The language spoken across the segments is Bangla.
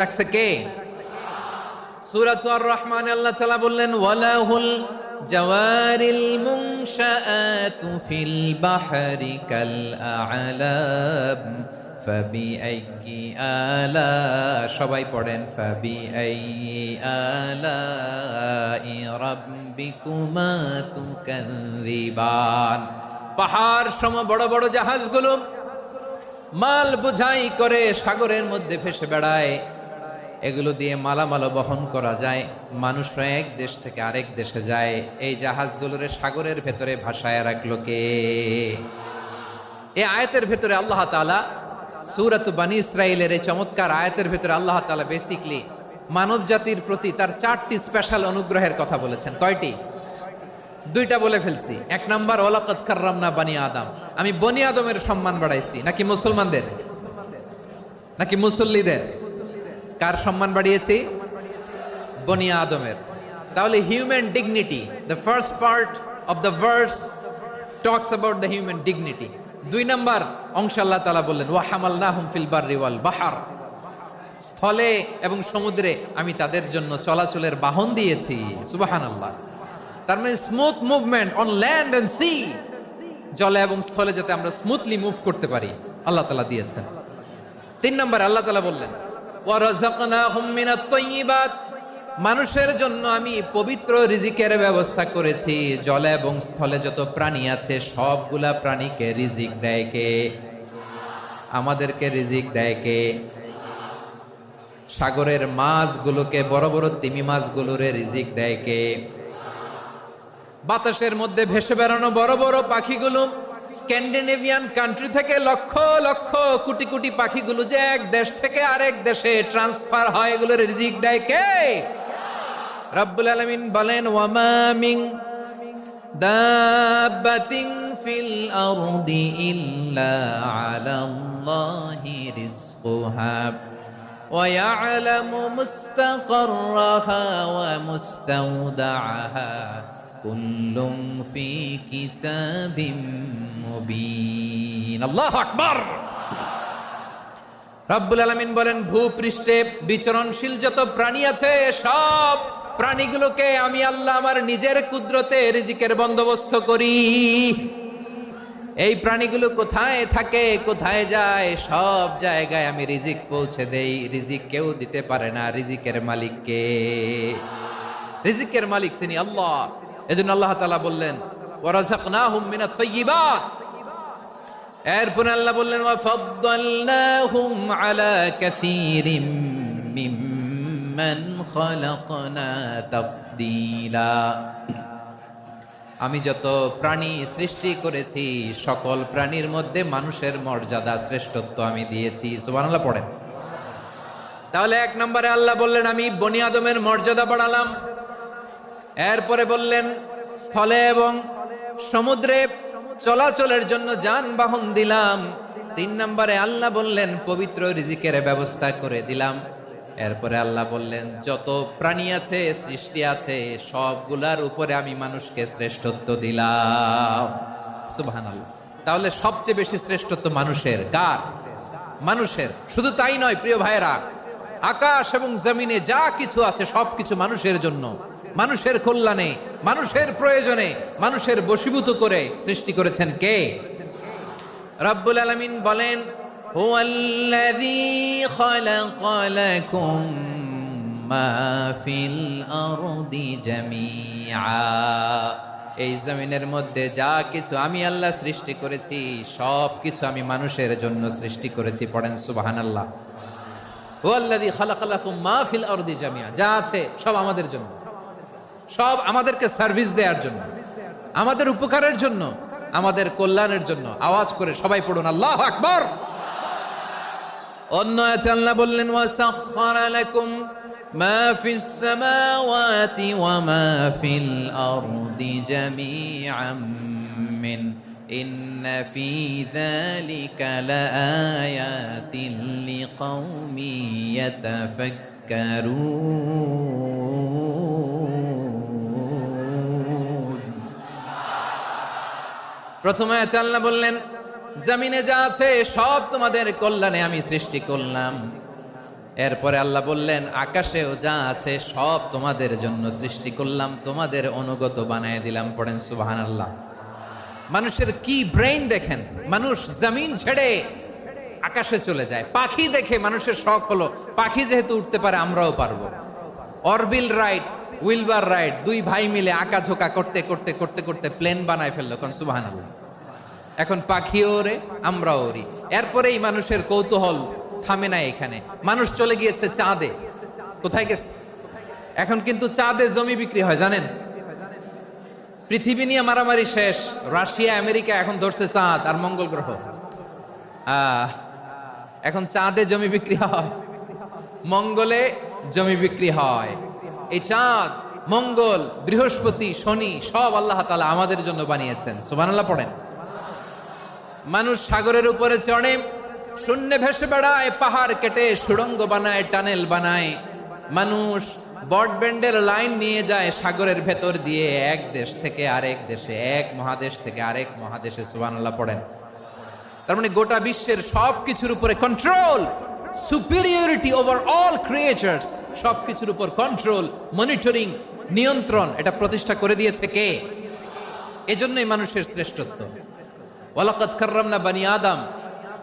রাখছে কে? সূরাতুর আর রহমানে আল্লাহ তাআলা বললেন ওয়ালাহুল জাওয়ারিল মুনশাআতু ফিল বাহরি কাল আ'লাম ফাবিআইয়ি আলা, সবাই পড়েন ফাবিআইয়ি আলাই রাব্বিকুমা তুকাযযিবান। পাহাড় সম বড় বড় জাহাজগুলো মাল বোঝাই করে সাগরের মধ্যে ভেসে বেড়ায়। এগুলো দিয়ে মালামাল বহন করা যায়। মানুষরা এক দেশ থেকে আরেক দেশে যায়। এই জাহাজগুলোর সাগরের ভেতরে ভাসায় রাখলো কে? এই আয়াতের ভেতরে আল্লাহ তাআলা সূরাত বানী ইসরাঈলের এই চমৎকার আয়াতের ভেতরে আল্লাহ তাআলা বেসিক্যালি মানব জাতির প্রতি তার 4টি স্পেশাল অনুগ্রহের কথা বলেছেন। কয়টি? 2টা বলে ফেলছি। 1 নাম্বার ওয়ালাকাদ কাররামনা বানি আদম, আমি বনি আদমের সম্মান বাড়াইছি। নাকি মুসলমানদের? নাকি মুসল্লিদের? কার সম্মান বাড়িয়েছি? বনি আদমের। তাহলে human dignity, the first part of the verse talks about the human dignity. 2 number অংশ আল্লাহ তাআলা বললেন ওয়া হামালনাহুম ফিল বাররি ওয়াল বাহর, স্থলে এবং সমুদ্রে আমি তাদের জন্য চলাচলের বাহন দিয়েছি। সুবহানাল্লাহ। তার মানে smooth movement on land and sea, জলে এবং স্থলে যাতে আমরা স্মুথলি মুভ করতে পারি আল্লাহ তাআলা দিয়েছেন। 3 নম্বরে আল্লাহ তাআলা বললেন ওয়া রাযাকনাহুম মিনাত তাইয়্যিবাত, মানুষের জন্য আমি পবিত্র রিজিকের ব্যবস্থা করেছি। জলে এবং স্থলে যত প্রাণী আছে সবগুলা প্রাণীকে রিজিক দেয় কে? আমাদেরকে রিজিক দেয় কে? সাগরের মাছগুলোকে, বড় বড় তিমি মাছগুলোরে রিজিক দেয় কে? বাতাসের মধ্যে ভেসে বেড়ানো বড় বড় পাখিগুলো, স্ক্যান্ডিনেভিয়ান কান্ট্রি থেকে লক্ষ লক্ষ কোটি কোটি পাখিগুলো যে এক দেশ থেকে আরেক দেশে ট্রান্সফার হয়, এগুলোর রিজিক দেয় কে? রব্বুল আলামিন বলেন ওয়ামা মিন দাব্বাতিন ফিল আরদি ইল্লা আলাল্লাহি রিজকুহা ওয়া ইয়ালামু মুস্তাকাররাহা ওয়া মুস্তাওদাআহা কুল্লুম ফি কিতাবিম মুবিন। আল্লাহু আকবার। রব্বুল আলামিন বলেন ভূপৃষ্ঠে বিচরণশীল যত প্রাণী আছে সব প্রাণীগুলোকে আমি আল্লাহ আমার নিজের কুদরতে রিজিকের বন্দোবস্ত করি। এই প্রাণীগুলো কোথায় থাকে, কোথায় যায়, সব জায়গায় আমি রিজিক পৌঁছে দেই। রিজিক কেউ দিতে পারে না, রিজিকের মালিক কে? রিজিকের মালিক তিনি আল্লাহ। এজন্য আল্লাহ তাআলা বললেন ওয়া রাযাকনাহুম মিনাত তাইয়্যিবাত। এরপর আল্লাহ বললেন ওয়া ফাদ্দালনাহুম আলা কাসীরিম মিম্মান খালাকনা তাফদীলা। আমি যত প্রাণী সৃষ্টি করেছি সকল প্রাণীর মধ্যে মানুষের মর্যাদা শ্রেষ্ঠত্ব আমি দিয়েছি। সুবহানাল্লাহ পড়েন। তাহলে 1 নম্বরে আল্লাহ বললেন আমি বনি আদমের মর্যাদা বাড়ালাম। এরপরে বললেন স্থলে এবং সমুদ্রে চলাচলের জন্য যানবাহন দিলাম। 3 নম্বরে আল্লাহ বললেন পবিত্র রিজিকের ব্যবস্থা করে দিলাম। এরপরে আল্লাহ বললেন যত প্রাণী আছে, সৃষ্টি আছে, সবগুলার উপরে আমি মানুষকে শ্রেষ্ঠত্ব দিলাম। সুবহানাল্লাহ। তাহলে সবচেয়ে বেশি শ্রেষ্ঠত্ব মানুষের। কার? মানুষের। শুধু তাই নয় প্রিয় ভাইরা, আকাশ এবং জমিনে যা কিছু আছে সবকিছু মানুষের জন্য, মানুষের কল্যাণে, মানুষের প্রয়োজনে, মানুষের বশীভূত করে সৃষ্টি করেছেন কে? রব্বুল আলামিন বলেন হুয়াল্লাযী খালাকা লাকুম মা ফিল আরদি জামিআ, এই জমিনের মধ্যে যা কিছু আমি আল্লাহ সৃষ্টি করেছি সব কিছু আমি মানুষের জন্য সৃষ্টি করেছি। পড়েন সুবহানাল্লাহ। হুয়াল্লাযী খালাকা লাকুম মা ফিল আরদি জামিআ, যা আছে সব আমাদের জন্য, সব আমাদেরকে সার্ভিস দেওয়ার জন্য, আমাদের উপকারের জন্য, আমাদের কল্যাণের জন্য। আওয়াজ করে সবাই পড়ুন আল্লাহু আকবার। অন্য আয়াতে আল্লাহ বললেন ওয়াসাখখারা লাকুম মা ফিস সামাওয়াতি ওয়া মা ফিল আরদি জামিআম মিন ইন্না ফি যালিকা লাআয়াতিন লিকাউমিন ইয়াতাফাক্কারুন। প্রথমে আয়াতে আল্লাহ বললেন জমিনে যা আছে সব তোমাদের কল্যাণে আমি সৃষ্টি করলাম। এরপরে আল্লাহ বললেন, আকাশেও যা আছে সব তোমাদের জন্য সৃষ্টি করলাম, তোমাদের অনুগত বানায় দিলাম। পড়েন সুবহানাল্লাহ। মানুষের কি ব্রেইন দেখেন, মানুষ জমিন ছেড়ে আকাশে চলে যায়। পাখি দেখে মানুষের শখ হলো, পাখি যেহেতু উঠতে পারে আমরাও পারবো। অরবিল রাইট, উইলবার রাইট, দুই ভাই মিলে আঁকাঝোঁকা করতে করতে করতে করতে প্লেন বানায় ফেললো। কোন সুবহানাল্লাহ। এখন পাখিও ওরে, আমরাও ওরি। এরপরেই মানুষের কৌতূহল থামে না এখানে, মানুষ চলে গিয়েছে চাঁদে। কোথায় গেছে? এখন কিন্তু চাঁদে জমি বিক্রি হয় জানেন। পৃথিবী নিয়ে মারামারি শেষ, রাশিয়া আমেরিকা এখন ধরছে চাঁদ আর মঙ্গল গ্রহ। এখন চাঁদে জমি বিক্রি হয়, মঙ্গলে জমি বিক্রি হয়। এই চাঁদ, মঙ্গল, বৃহস্পতি, শনি সব আল্লাহ তাআলা আমাদের জন্য বানিয়েছেন। সুবহানাল্লাহ পড়েন। মানুষ সাগরের উপরে চড়ে, শূন্যে ভেসে বেড়ায়, পাহাড় কেটে সুড়ঙ্গ বানায়, টানেল বানায়। মানুষ ব্রডব্যান্ডের লাইন নিয়ে যায় সাগরের ভেতর দিয়ে, এক দেশ থেকে আরেক দেশে, এক মহাদেশ থেকে আরেক মহাদেশে। সুবহানাল্লাহ পড়েন। তার মানে গোটা বিশ্বের সব কিছুর উপরে control, superiority over all creatures, সব কিছুর উপর কন্ট্রোল, মনিটরিং, নিয়ন্ত্রণ, এটা প্রতিষ্ঠা করে দিয়েছে কে? এজন্যই মানুষের শ্রেষ্ঠত্ব। ওয়ালাকাদ কাররামনা বানি আদম,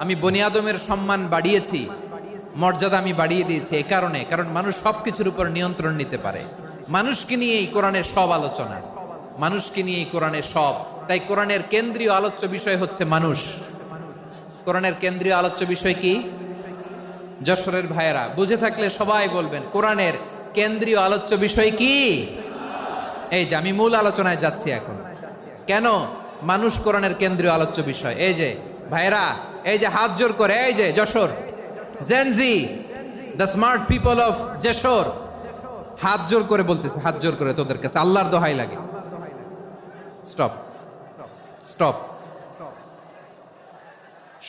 আমি বনি আদমের সম্মান বাড়িয়েছি, মর্যাদা আমি বাড়িয়ে দিয়েছি এই কারণে, কারণ মানুষ সবকিছুর উপর নিয়ন্ত্রণ নিতে পারে। মানুষকে নিয়ে এই কোরআনের সব আলোচনা, মানুষকে নিয়ে এই কোরআনের সব। তাই কোরআনের কেন্দ্রীয় আলোচ্য বিষয় হচ্ছে মানুষ। কোরআনের কেন্দ্রীয় আলোচ্য বিষয় কি? যশোরের ভাইয়েরা বুঝে থাকলে সবাই বলবেন, কোরআনের কেন্দ্রীয় আলোচ্য বিষয় কি? এই যে আমি মূল আলোচনায় যাচ্ছি এখন। কেন মানুষ কোরআনের কেন্দ্রীয় আলোচ্য বিষয়? এই যে ভাইয়েরা, এই যে হাত জোর করে, এই যে Jessore Gen Z, the smart people of Jessore, হাত জোর করে বলতেছে, হাত জোর করে তোদের কাছে আল্লাহর দোহাই লাগে, স্টপ স্টপ।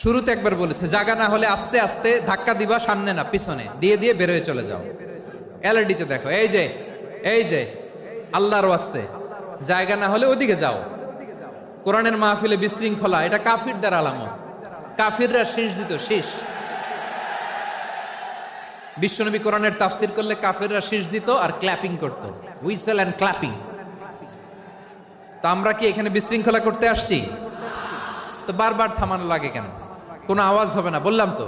শুরুতে একবার বলেছে, জায়গা না হলে আস্তে আস্তে ধাক্কা দিবা, সামনে না পিছনে, দিয়ে দিয়ে বেরোয় চলে যাও। এলইডিতে দেখো, এই যে এই যে আল্লাহর ওয়াস্তে জায়গা না হলে ওদিকে যাও। কোরআনের মাহফিলে বিশৃঙ্খলা, এটা কাফিরদের আলামত। কাফিররা শীষ দিত, শীষ। বিশ্বনবী কোরআনের তাফসির করলে কাফিররা শীষ দিত আর ক্ল্যাপিং করত, হুইসেল এন্ড ক্ল্যাপিং। তো আমরা কি এখানে বিশৃঙ্খলা করতে আসছি? তো বারবার থামানো লাগে কেন? কোনো আওয়াজ হবে না, বললাম তো,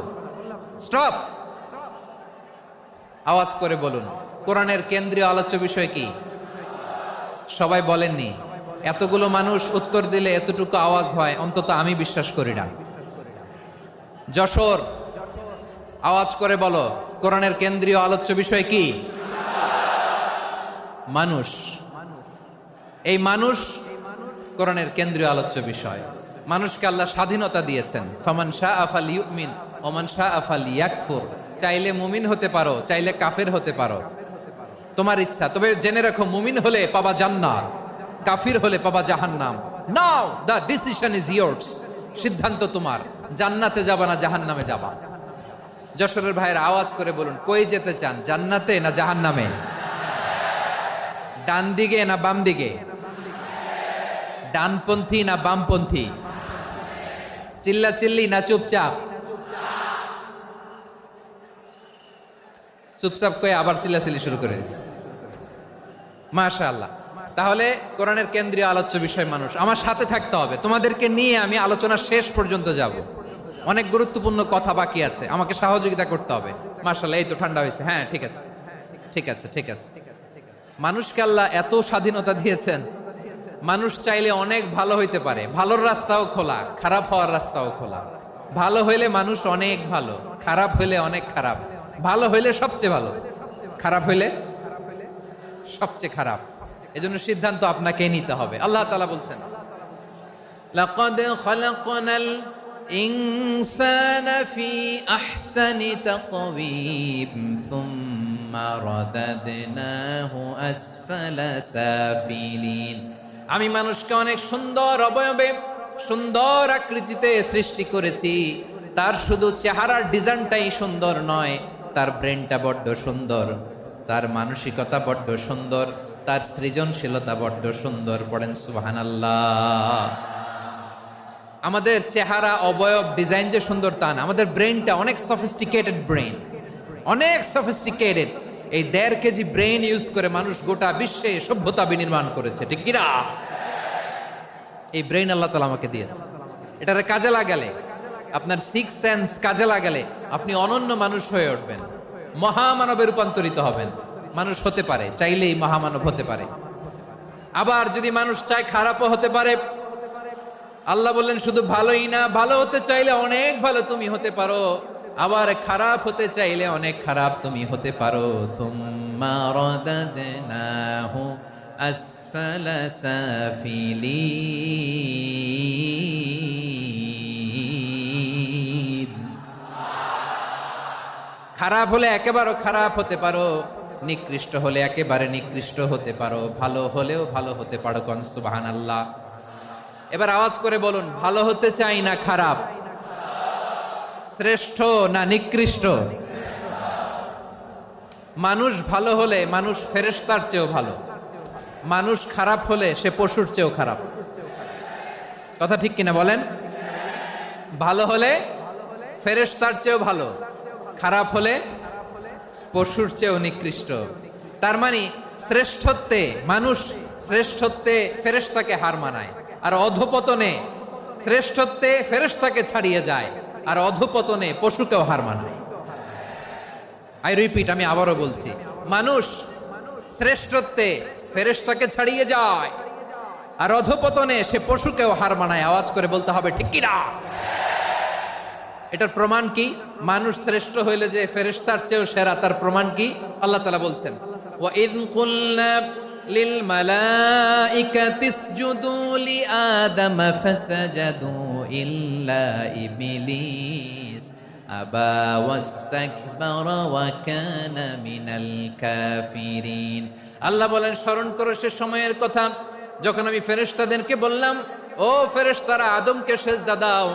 স্টপ। আওয়াজ করে বলুন, কোরআনের কেন্দ্রীয় আলোচ্য বিষয় কি? সবাই বলেননি। এতগুলো মানুষ উত্তর দিলে এতটুকু আওয়াজ হয়, অন্তত আমি বিশ্বাস করি না। যশোর, আওয়াজ করে বলো, কোরআনের কেন্দ্রীয় আলোচ্য বিষয় কি? মানুষ। এই মানুষ কোরআনের কেন্দ্রীয় আলোচ্য বিষয়। মানুষকে আল্লাহ স্বাধীনতা দিয়েছেন। ফামান শাআ ফালইউমিন ওয়া মান শাআ ফালইয়াকফুর। চাইলে মুমিন হতে পারো, চাইলে কাফের হতে পারো, তোমার ইচ্ছা। তবে জেনে রাখো, মুমিন হলে পাবা জান্নাত, কাফির হলে পাবা জাহান্নাম। নাও দ্য ডিসিশন ইজ ইয়ার্স। সিদ্ধান্ত তোমার, জান্নাতে যাবা না জাহান্নামে যাবা। যশোরের ভাইয়ের আওয়াজ করে বলুন, কই যেতে চান, জান্নাতে না জাহান্নামে? ডান দিকে না বাম দিকে? ডানপন্থী না বামপন্থী? চিল্লা চিল্লি না চুপচাপ? চুপচাপ কয়ে আবার চিল্লাচিল্লি শুরু করে দিচ্ছে। মাশাআল্লাহ। তাহলে কোরআনের কেন্দ্রীয় আলোচ্য বিষয় মানুষ। আমার সাথে থাকতে হবে, তোমাদেরকে নিয়ে আমি আলোচনা শেষ পর্যন্ত যাব। অনেক গুরুত্বপূর্ণ কথা বাকি আছে, আমাকে সহযোগিতা করতে হবে। মাশাআল্লাহ, এই তো ঠান্ডা হয়েছে। হ্যাঁ, ঠিক আছে ঠিক আছে ঠিক আছে। মানুষকে আল্লাহ এত স্বাধীনতা দিয়েছেন, মানুষ চাইলে অনেক ভালো হইতে পারে। ভালোর রাস্তাও খোলা, খারাপ হওয়ার রাস্তাও খোলা। ভালো হইলে মানুষ অনেক ভালো, খারাপ হইলে অনেক খারাপ। ভালো হইলে সবচেয়ে ভালো, খারাপ হইলে সবচেয়ে খারাপ। এজন্য সিদ্ধান্ত আপনাকেই নিতে হবে। আল্লাহ তাআলা বলছেন, লাকাদ খালাকনাল ইনসানা ফি আহসানি তাকওয়িম সুম্মা রাদাদনাহু আসফালা সাফিলিন। আমি মানুষকে অনেক সুন্দর অবয়বে, সুন্দর আকৃতিতে সৃষ্টি করেছি। তার শুধু চেহারার ডিজাইনটাই সুন্দর নয়, তার ব্রেনটা বড্ড সুন্দর, তার মানসিকতা বড্ড সুন্দর, তার সৃজনশীলতা বড্ড সুন্দর। পড়েন সুবহানাল্লাহ। আমাদের চেহারা, অবয়ব, ডিজাইন যে সুন্দর তা না, আমাদের ব্রেনটা অনেক সফিস্টিকেটেড ব্রেন। অনেক সফিস্টিকেটেড। এই 1.5 কেজি ব্রেন ইউজ করে মানুষ গোটা বিশ্বে সভ্যতা বিনির্মাণ করেছে, ঠিক কিনা? এই ব্রেন আল্লাহ তাআলা আমাকে দিয়েছে। এটারে কাজে লাগালে, আপনার 6 সেন্স কাজে লাগালে আপনি অনন্য মানুষ হয়ে উঠবেন, মহামানবে রূপান্তরিত হবেন। মানুষ হতে পারে, চাইলেই মহামানব হতে পারে। আবার যদি মানুষ চায় খারাপও হতে পারে। আল্লাহ বললেন শুধু ভালোই না, ভালো হতে চাইলে অনেক ভালো তুমি হতে পারো, আবার খারাপ হতে চাইলে অনেক খারাপ তুমি হতে পারো। সুম্মা রাদাদনাহু আসফালা সাফিলিন। খারাপ হলে একেবারে খারাপ হতে পারো, নিকৃষ্ট হলে একেবারে নিকৃষ্ট হতে পারো, ভালো হলেও ভালো হতে পারো। কোন সুবহানাল্লাহ। এবার আওয়াজ করে বলুন, ভালো হতে চাই না খারাপ? শ্রেষ্ঠ না নিকৃষ্ট? মানুষ ভালো হলে মানুষ ফেরেশতার চেয়েও ভালো, মানুষ খারাপ হলে সে পশুর চেয়েও খারাপ। কথা ঠিক কিনা বলেন? ভালো হলে ফেরেশতার চেয়েও ভালো, খারাপ হলে পশুর চেয়েও নিকৃষ্ট। তার মানে শ্রেষ্ঠত্বে মানুষ, শ্রেষ্ঠত্বে ফেরেশতাকে হার মানায়, আর অধপতনে শ্রেষ্ঠত্বে ফেরেশতাকে ছাড়িয়ে যায়, আর অধপতনে পশুকেও হার মানায়। আই রিপিট, আমি আবারও বলছি, মানুষ শ্রেষ্ঠত্বে ফেরেশতাকে ছাড়িয়ে যায়, আর অধপতনে সে পশুকেও হার মানায়। আওয়াজ করে বলতে হবে ঠিক কি না? এটার প্রমাণ কি? মানুষ শ্রেষ্ঠ হইলে যে ফেরেশতার চেয়েও সেরা, তার প্রমাণ কি? আল্লাহ তাআলা বলছেন, ওয়া ইয কুলনা লিল মালাইকাতি ইসজুদু লি আদম ফাসাজাদু ইল্লা ইবলিস আবা ওয়াস্তাকবারা ওয়া কানা মিনাল কাফিরিন। আল্লাহ বলেন, স্মরণ করো সে সময়ের কথা যখন আমি ফেরেশতাদেরকে বললাম, ও ফেরেশতারা আদমকে সেজদা দাও।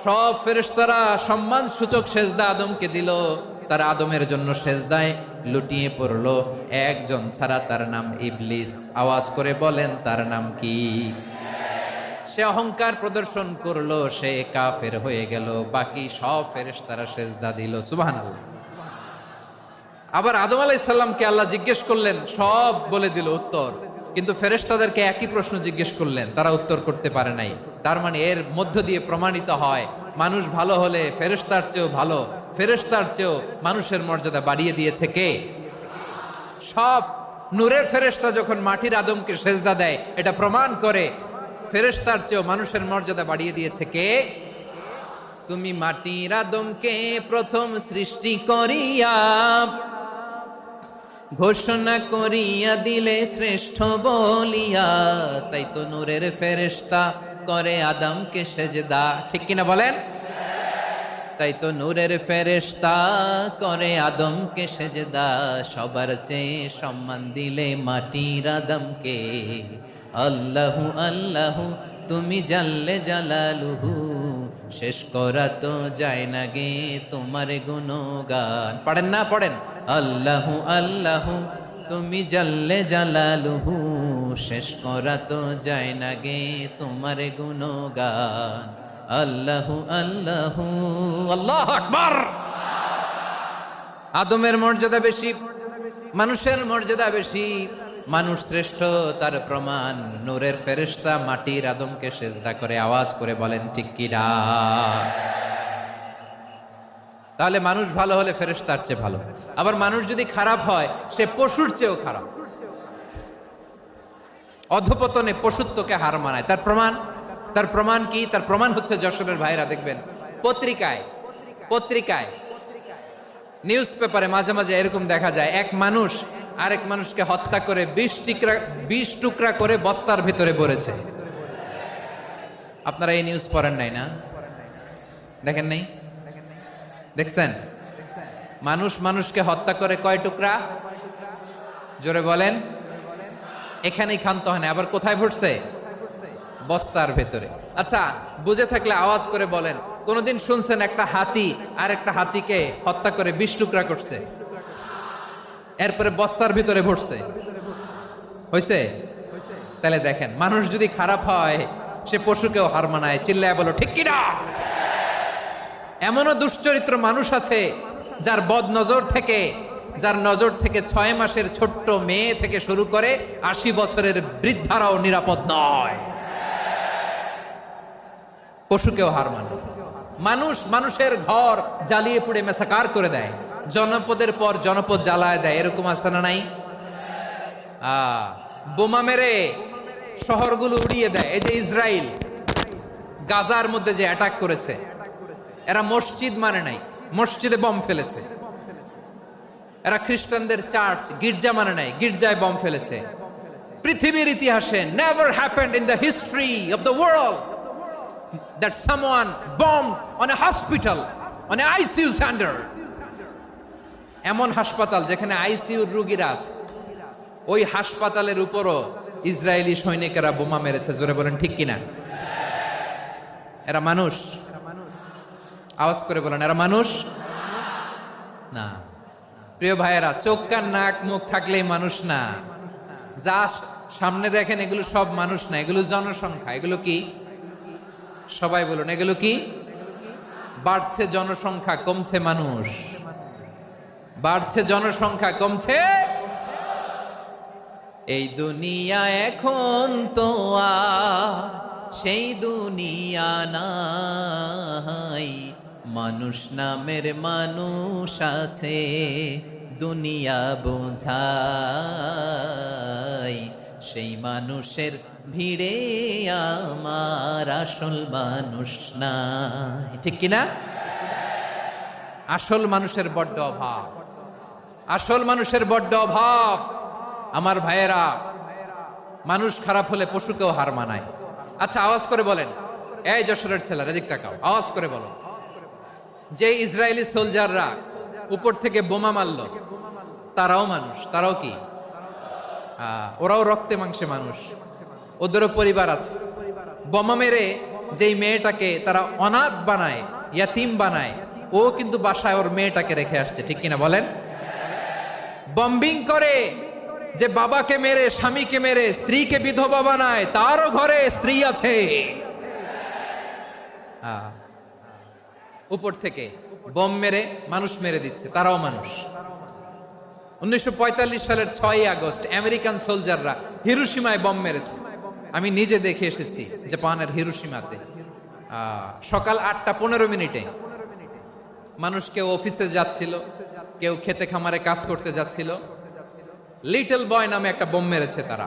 সব ফেরেশতারা সম্মান সূচক সেজদা আদমকে দিল, তারা আদমের জন্য সেজদায় লুটিয়ে পড়লো, একজন ছাড়া, তার নাম ইবলিস। আওয়াজ করে বলেন, তার নাম কি? সে অহংকার প্রদর্শন করলো, সে কাফের হয়ে গেল, বাকি সব ফেরেশতারা সেজদা দিল। সুবহানাল্লাহ। আবার আদম আলাইহিস সালামকে আল্লাহ জিজ্ঞেস করলেন, সব বলে দিল উত্তর, কিন্তু ফেরেশতাদেরকে একই প্রশ্ন জিজ্ঞেস করলেন, তারা উত্তর করতে পারে নাই। তার মানে এর মধ্য দিয়ে প্রমাণিত হয়, মানুষ ভালো হলে ফেরেশতার চেয়েও ভালো, ফেরেশতার চেয়েও মানুষের মর্যাদা বাড়িয়ে দিয়েছে কে? সব নূরের ফেরেশতা যখন মাটির আদমকে সেজদা দেয়, এটা প্রমাণ করে ফেরেশতার চেয়েও মানুষের মর্যাদা বাড়িয়ে দিয়েছে কে? তুমি মাটির আদমকে প্রথম সৃষ্টি করিয়া ঘোষণা করিয়া দিলে শ্রেষ্ঠ বলিয়া, তাই তো নূরের ফেরেশতা করে আদমকে সেজদা। ঠিক কিনা বলেন? তাই তো নূরের ফেরেশতা করে আদমকে সেজদা, সবার চেয়ে সম্মান দিলে মাটির আদমকে। আল্লাহু আল্লাহু তুমি জাল্লে জালালুহু, শেষ করা তো যায় না গে তোমার গুণগান। পড়েন না? পড়েন। আল্লাহু আল্লাহু তুমি জাল্লে জালালুহু, শেষ করা তো যায় না গে তোমার গুণগান। আল্লাহু আল্লাহু, আল্লাহু আকবার। আদমের মর্যাদা বেশি, মানুষের মর্যাদা বেশি, মানুষ শ্রেষ্ঠ, তার প্রমাণ নূরের ফেরেশতা মাটির আদমকে সেজদা করে। আওয়াজ করে বলেন ঠিক কি না? তাহলে মানুষ ভালো হলে ফেরেশতার চেয়ে ভালো, আবার মানুষ যদি খারাপ হয় সে পশুর চেয়েও খারাপ, অধপতনে পশুত্বকে হার মানায়। তার প্রমাণ, তার প্রমাণ কি? তার প্রমাণ হচ্ছে যশোরের ভাইরা দেখবেন পত্রিকায় নিউজ পেপারে মাঝে মাঝে এরকম দেখা যায়, এক মানুষ আরেক মানুষকে হত্যা করে 20 টুকরা করে বস্তার ভিতরে ভরেছে। আপনারা এই নিউজ পড়েন নাই না? দেখেন নাই? দেখছেন? মানুষ মানুষকে হত্যা করে কয় টুকরা? জোরে বলেন। এখানেই ক্ষান্ত হয় না, আবার কোথায় ভরছে? বস্তার ভেতরে। আচ্ছা, বুঝে থাকলে আওয়াজ করে বলেন, কোনদিন শুনছেন একটা হাতি আর একটা হাতিকে হত্যা করে 20 টুকরা করছে, এরপরে বস্তার ভিতরে ভরছে? হইছে? তাহলে দেখেন, মানুষ যদি খারাপ হয় সে পশুকেও হার মানায়। চিল্লায় বলো ঠিক কি না? এমনও দুশ্চরিত্র মানুষ আছে যার যার নজর থেকে 6 মাসের ছোট্ট মেয়ে থেকে শুরু করে 80 বছরের বৃদ্ধারাও নিরাপদ নয়। পশুকেও হার মানে। মানুষের ঘর জ্বালিয়ে পুড়ে মেসাকার করে দেয়, জনপদের পর জনপদ জ্বালায় দেয়, এরকম আছে না নাই? বোমা মেরে শহরগুলো উড়িয়ে দেয়। এই যে ইসরায়েল গাজার মধ্যে যে অ্যাটাক করেছে, এরা মসজিদ মানে নাই, মসজিদে বম ফেলেছে। এরা খ্রিস্টানদের চার্চ গির্জা মানে নাই, গির্জায় বম ফেলেছে। পৃথিবীর ইতিহাসে never happened in the history of the world that someone bombed on a hospital, on a ICU center. এমন হাসপাতাল যেখানে আইসিইউর রোগীরা আছে, ওই হাসপাতালের উপরও ইসরায়েলি সৈনিকেরা বোমা মেরেছে। জোরে বলেন ঠিক কিনা? এরা মানুষ? আওয়াজ করে বলেন, এরা মানুষ না। প্রিয় ভাইয়েরা, চোখ কান নাক মুখ থাকলেই মানুষ না। যা সামনে দেখেন এগুলো সব মানুষ না, এগুলো জনসংখ্যা। এগুলো কি? সবাই বলুন, এগুলো কি? বাড়ছে জনসংখ্যা, কমছে মানুষ। বাড়ছে জনসংখ্যা, কমছে। এই দুনিয়া এখন তো আর সেই দুনিয়া নাই, মানুষ নামের মানুষ আছে দুনিয়া বোঝাই, সেই মানুষের ভিড়ে আমার আসল মানুষ নাই। ঠিক কিনা? আসল মানুষের বড্ড অভাব, আসল মানুষের বড্ড অভাব। আমার ভাইয়েরা, মানুষ খারাপ হলে পশুকেও হার মানায়। আচ্ছা, আওয়াজ করে বলেন, এই যশোরের ছেলেরা এদিক তাকাও, আওয়াজ করে বলো, যে ইসরায়েলি সোলজাররা উপর থেকে বোমা মারল, তারাও মানুষ? তারাও কি? ওরাও রক্তে মাংসে মানুষ, ওদেরও পরিবার আছে। বোমা মেরে যেই মেয়েটাকে তারা অনাথ বানায়, ইয়াতিম বানায়, ও কিন্তু বাসায় ওর মেয়েটাকে রেখে আসছে। ঠিক কিনা বলেন? বম্বিং করে যে বাবাকে মেরে, স্বামীকে মেরে স্ত্রীকে বিধবা বানায়, তারও ঘরে স্ত্রী আছে। উপর থেকে বম মেরে মানুষ মেরে দিচ্ছে, তারাও মানুষ। 1945 সালের 6ই আগস্ট আমেরিকান সোলজাররা হিরোশিমায় বম মেরেছে। আমি নিজে দেখে এসেছি জাপানের হিরোশিমাতে। সকাল 8:15 মানুষ কেউ অফিসে যাচ্ছিল, কেউ খেতে খামারে কাজ করতে যাচ্ছিল। লিটল বয় নামে একটা বোম মেরেছে তারা।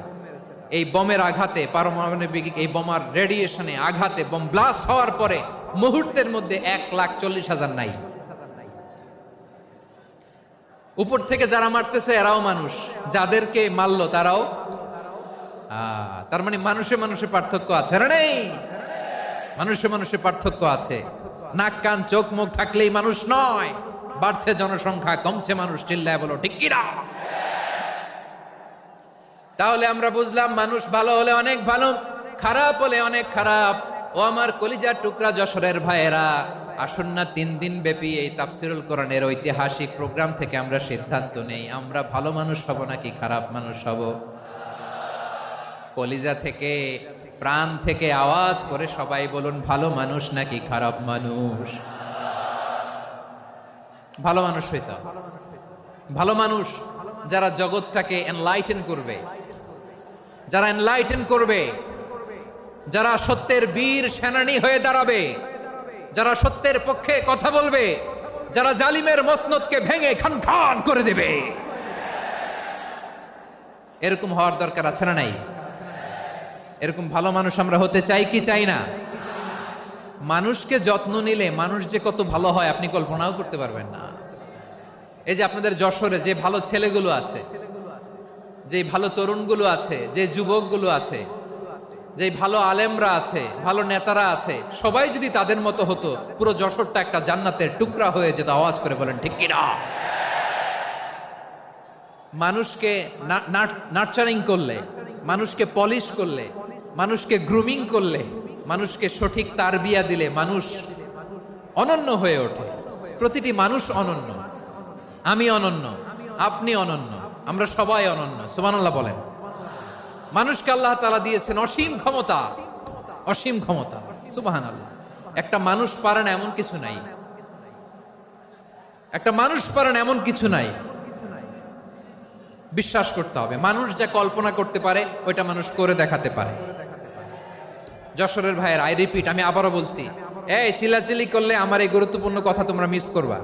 এই বোমের আঘাতে, পারমাণবিক এই বোমার রেডিয়েশনে আঘাতে বোম ব্লাস্ট হওয়ার পরে মুহূর্তের মধ্যে 1,40,000 নাই। উপর থেকে যারা মারতেছে এরাও মানুষ, যাদেরকে মারলো তারাও। তার মানে মানুষে মানুষে পার্থক্য আছে না? নেই? মানুষে মানুষে পার্থক্য আছে। নাক কান চোখ মুখ থাকলেই মানুষ নয়। বাড়ছে জনসংখ্যা, কমছে মানুষ। চিল্লায় বলো ঠিক কিনা? তাহলে আমরা বুঝলাম, মানুষ ভালো হলে অনেক ভালো, খারাপ হলে অনেক খারাপ। ও আমার কলিজার টুকরা যশোরের ভাইয়েরা, আসুন না 3 দিন ব্যাপী এই তাফসিরুল কোরআনের ঐতিহাসিক প্রোগ্রাম থেকে আমরা সিদ্ধান্ত নেই, আমরা ভালো মানুষ হব নাকি খারাপ মানুষ হব। কলিজা থেকে, প্রাণ থেকে আওয়াজ করে সবাই বলুন, ভালো মানুষ নাকি খারাপ মানুষ? ভালো মানুষ হইতে হবে। ভালো মানুষ যারা জগৎটাকে এনলাইটেন করবে, যারা এনলাইটেন করবে, যারা সত্যের বীর সেনানী হয়ে দাঁড়াবে, যারা সত্যের পক্ষে কথা বলবে, যারা জালিমের মসনদকে ভেঙে খান খান করে দেবে। এরকম হওয়ার দরকার আছে না নাই? এরকম ভালো মানুষ আমরা হতে চাই কি চাই না? মানুষকে যত্ন নিলে মানুষ যে কত ভালো হয় আপনি কল্পনাও করতে পারবেন না। এই যে আপনাদের যশোরে যে ভালো ছেলেগুলো আছে, যে ভালো তরুণগুলো আছে, যে যুবকগুলো আছে, যে ভালো আলেমরা আছে, ভালো নেতারা আছে, সবাই যদি তাদের মতো হতো, পুরো যশোরটা একটা জান্নাতের টুকরা হয়ে যেত। আওয়াজ করে বলেন ঠিক কিনা? মানুষকে নার্চারিং করলে, মানুষকে পলিশ করলে, মানুষকে গ্রুমিং করলে, মানুষকে সঠিক তারবিয়া দিলে মানুষ অনন্য হয়ে ওঠে। প্রতিটি মানুষ অনন্য। আমি অনন্য, আপনি অনন্য, আমরা সবাই অনন্য। সুবহানাল্লাহ বলেন। মানুষকে আল্লাহ তাআলা দিয়েছেন অসীম ক্ষমতা, অসীম ক্ষমতা। সুবহানাল্লাহ। একটা মানুষ পারে না এমন কিছু নাই। একটা মানুষ পারেন এমন কিছু নাই, বিশ্বাস করতে হবে মানুষ যা কল্পনা করতে পারে ওইটা মানুষ করে দেখাতে পারে। যশোরের ভাইয়ের আই রিপিট, আমি আবারও বলছি, এই চিল্লাচিল্লি করলে আমার এই গুরুত্বপূর্ণ কথা তোমরা মিস করবা।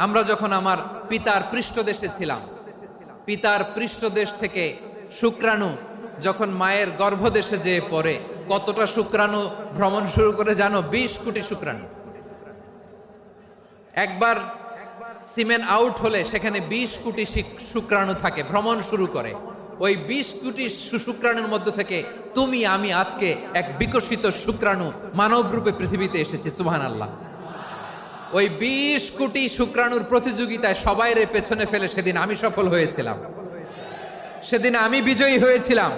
আমরা যখন আমার পিতার পৃষ্ঠদেশে ছিলাম, পিতার পৃষ্ঠদেশ থেকে শুক্রাণু যখন মায়ের গর্ভদেশে যেয়ে পড়ে, কতটা শুক্রাণু ভ্রমণ শুরু করে জানো? 20 কোটি শুক্রাণু। একবার সিমেন আউট হলে সেখানে 20 কোটি শুক্রাণু থাকে, ভ্রমণ শুরু করে। ওই 20 কোটি শুক্রাণুর মধ্যে থেকে তুমি আমি আজকে এক বিকশিত শুক্রাণু মানব রূপে পৃথিবীতে এসেছি। সুবহানাল্লাহ। ওই 20 কোটি শুক্রাণুর প্রতিযোগিতায় সবাই রে পেছনে ফেলে সেদিন আমি সফল হয়েছিলাম, সেদিন আমি বিজয়ী হয়েছিলাম।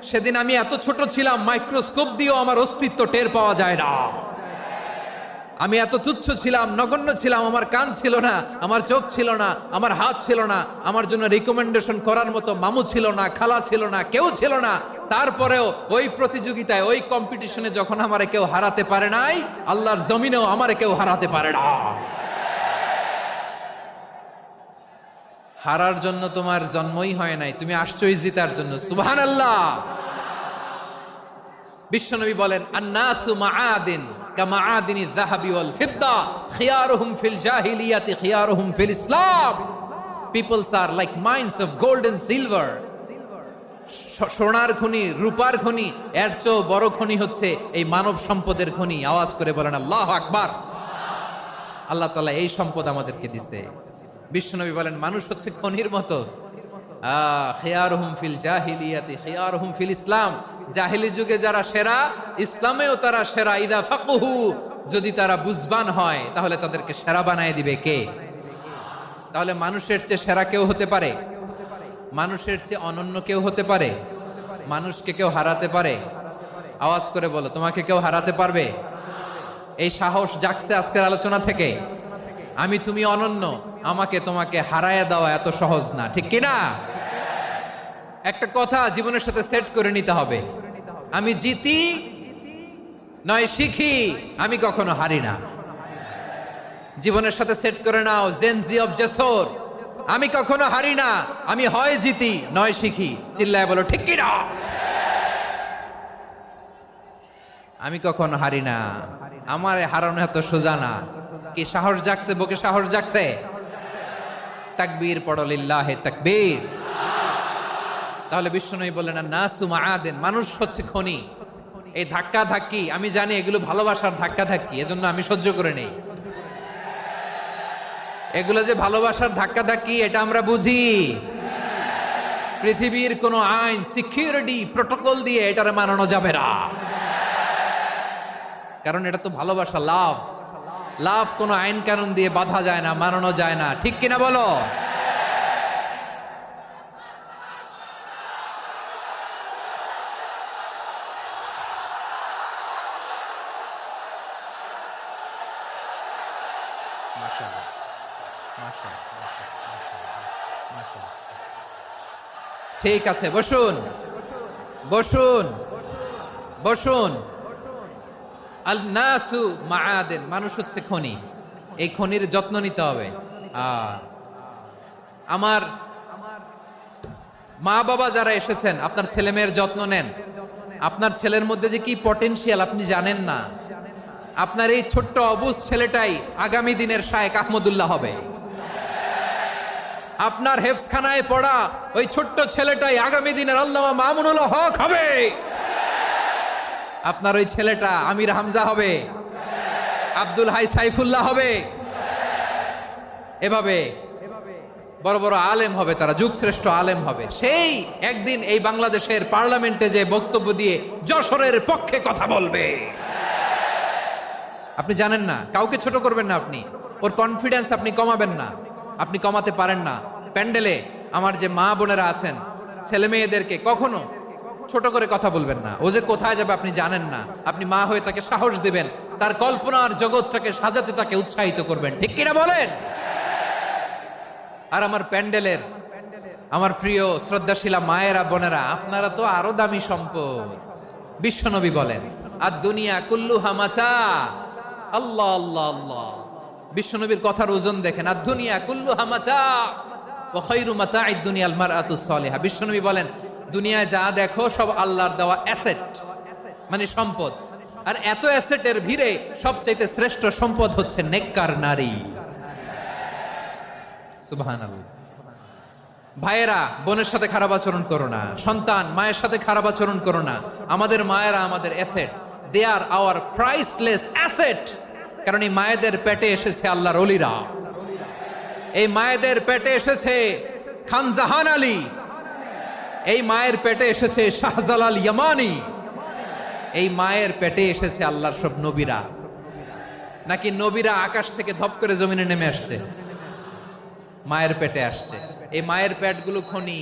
সেদিন আমি এত ছোট ছিলাম, মাইক্রোস্কোপ দিয়েও আমার অস্তিত্ব টের পাওয়া যায় না। আমি এত তুচ্ছ ছিলাম, নগণ্য ছিলাম, আমার কান ছিল না, আমার চোখ ছিল না, আমার হাত ছিল না, আমার জন্য রিকমেন্ডেশন করার মতো মামু ছিল না, খালা ছিল না, কেউ ছিল না। তারপরেও ওই প্রতিযোগিতায়, ওই কম্পিটিশনে যখন আমারে কেউ হারাতে পারে নাই, আল্লাহর জমিনেও আমারে কেউ হারাতে পারে না। হারার জন্য তোমার জন্মই হয় নাই, তুমি আসছোই জিতার জন্য। সুবহানাল্লাহ। বিশ্বনবী বলেন, আন্নাসু মাআদিন কামাআদিনি যাহাবি ওয়াল ফিদ্দা খিয়ারুহুম ফিল জাহিলিয়াতি খিয়ারুহুম ফিল ইসলাম। Peoples are like mines of gold and silver. সোনার খনি, রূপার খনি, এর চেয়েও বড় খনি হচ্ছে এই মানব সম্পদের খনি। আওয়াজ করে বলেন আল্লাহু আকবার। আল্লাহ তাআলা এই সম্পদ আমাদেরকে দিয়েছে। বিশ্বনবী বলেন, মানুষ হচ্ছে খনির মতো। খিয়ারুহুম ফিল জাহিলিয়াতি খিয়ারুহুম ফিল ইসলাম। জাহিলি যুগে যারা সেরা, ইসলামেও তারা সেরা। ইদা ফাকুহু, যদি তারা বুঝবান হয় তাহলে তাদেরকে সেরা বানায় দিবে কে? তাহলে মানুষের চেয়ে সেরা কেউ হতে পারে? মানুষের চেয়ে অনন্য কেউ হতে পারে? মানুষকে কেউ হারাতে পারে? আওয়াজ করে বলো, তোমাকে কেউ হারাতে পারবে? এই সাহস জাগছে আজকের আলোচনা থেকে। আমি তুমি অনন্য, আমাকে তোমাকে হারায় দেওয়া এত সহজ না, ঠিক কিনা? একটা কথা জীবনের সাথে সেট করে নিতে হবে, আমি জিতি নয় শিখি, আমি কখনো হারি না। জীবনের সাথে সেট করে নাও, জেনজি অফ জেসর, আমি কখনো হারি না, আমি হয় জিতি নয় শিখি। চিল্লায় বলো ঠিক কিনা? আমি কখনো হারি না, আমার হারানো এত সোজা না। কি সাহস জাগছে? বুকে সাহস জাগছে? তাকবীর পড়ো, লিল্লাহে তাকবীর। তাহলে বিশ্বনবী বললেন, নাসু মাআদিন, মানুষ হচ্ছে খনি। এই ধাক্কা ধাক্কি, আমি জানি এগুলো ভালোবাসার ধাক্কা ধাক্কি, এজন্য আমি সহ্য করে নেই। এগুলো যে ভালোবাসার ধাক্কা ধাক্কি, এটা আমরা বুঝি। পৃথিবীর কোন আইন, সিকিউরিটি প্রটোকল দিয়ে এটারে মানানো যাবে না, কারণ এটা তো ভালোবাসা, লাভ। লাভ কোনো আইন কানুন দিয়ে বাধা যায় না, মানানো যায় না, ঠিক কিনা বলো? ঠিক আছে, বসুন বসুন বসুন। আল নাসু মাআদিন, মানুষ হচ্ছে খনি। এই খনির যত্ন নিতে হবে। আমার মা বাবা যারা এসেছেন, আপনার ছেলে মেয়ের যত্ন নেন। আপনার ছেলের মধ্যে যে কি পটেনশিয়াল আপনি জানেন না। আপনার এই ছোট্ট অবুজ ছেলেটাই আগামী দিনের শায়েখ আহমদুল্লাহ হবে। আপনার হেফজখানায় পড়া ওই ছোট্ট ছেলেটাই আগামী দিনের আল্লামা মামুনুল হক হবে। আপনার ওই ছেলেটা আমির হামজা হবে, আব্দুল হাই সাইফুল্লাহ হবে। এভাবে বড় বড় আলেম হবে, তারা যুগশ্রেষ্ঠ আলেম হবে। সেই একদিন এই বাংলাদেশের পার্লামেন্টে যে বক্তব্য দিয়ে যশোরের পক্ষে কথা বলবে। আপনি জানেন না, কাউকে ছোট করবেন না আপনি। ওর কনফিডেন্স আপনি কমাবেন না, আপনি কমাতে পারেন না। প্যান্ডেলে আমার যে মা বোনেরা আছেন, ছেলে মেয়েদেরকে কখনো ছোট করে কথা বলবেন না। ও যে কোথায় যাবে আপনি জানেন না। আপনি মা হয়ে তাকে সাহস দিবেন, তার কল্পনার জগৎটাকে সাজাতে তাকে উৎসাহিত করবেন, ঠিক কিনা বলেন? আর আমার প্যান্ডেলের আমার প্রিয় শ্রদ্ধাশীলা মায়েরা বোনেরা, আপনারা তো আরো দামি সম্পদ। বিশ্বনবী বলেন, আর দুনিয়া কুল্লুহা মাতা। আল্লাহ আল্লাহ আল্লাহ, বিশ্বনবীর কথার ওজন দেখেন, আর দুনিয়া কুল্লুহা মাতা ওয়া খায়রু মাতা'আদ দুনিয়াল মারআতুস সালিহা। বিশ্বনবী বলেন, দুনিয়ায় যা দেখো সব আল্লাহর দেওয়া অ্যাসেট, মানে সম্পদ। আর এত অ্যাসেটের ভিড়ে সবচাইতে শ্রেষ্ঠ সম্পদ হচ্ছে নেককার নারী। সুবহানাল্লাহ। ভাইয়েরা বোনের সাথে খারাপ আচরণ করো না, সন্তান মায়ের সাথে খারাপ আচরণ করো না। আমাদের মায়েরা আমাদের asset, they are our priceless asset. কারণ এই মায়েদের পেটে এসেছে আল্লাহর ওলিরা, এই মায়েদের পেটে এসেছে খান জাহান আলী, এই মায়ের পেটে এসেছে শাহজালাল ইয়ামানি, এই মায়ের পেটে এসেছে আল্লাহর সব নবীরা। নাকি নবীরা আকাশ থেকে ধপ করে জমিনে নেমে আসছে? মায়ের পেটে আসছে। এই মায়ের পেটগুলো খনি।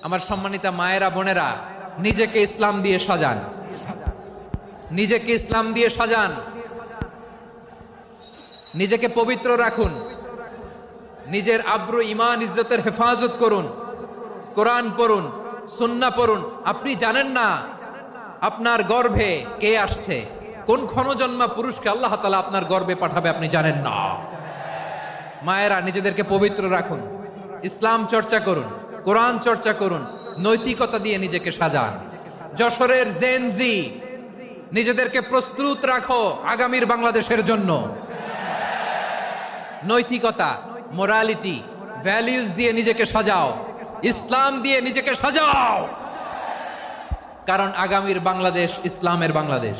আমার সম্মানিতা মায়েরা বোনেরা, নিজেকে ইসলাম দিয়ে সাজান, নিজেকে ইসলাম দিয়ে সাজান, নিজেকে পবিত্র রাখুন, নিজের আব্রু ইমান ইজ্জতের হেফাজত করুন, কোরআন পড়ুন, সুন্নাহ পড়ুন। আপনি জানেন না আপনার গর্ভে কে আসছে, কোন ক্ষণজন্মা পুরুষকে আল্লাহ তাআলা আপনার গর্ভে পাঠাবে আপনি জানেন না। মায়েরা নিজেদেরকে পবিত্র রাখুন, ইসলাম চর্চা করুন, কোরআন চর্চা করুন, নৈতিকতা দিয়ে নিজেকে সাজান। যশোরের জেনজি, নিজেদেরকে প্রস্তুত রাখো আগামীর বাংলাদেশের জন্য। নৈতিকতা, মোরালিটি, ভ্যালিউজ দিয়ে নিজেকে সাজাও, ইসলাম দিয়ে নিজেকে সাজাও। কারণ আগামীর বাংলাদেশ ইসলামের বাংলাদেশ।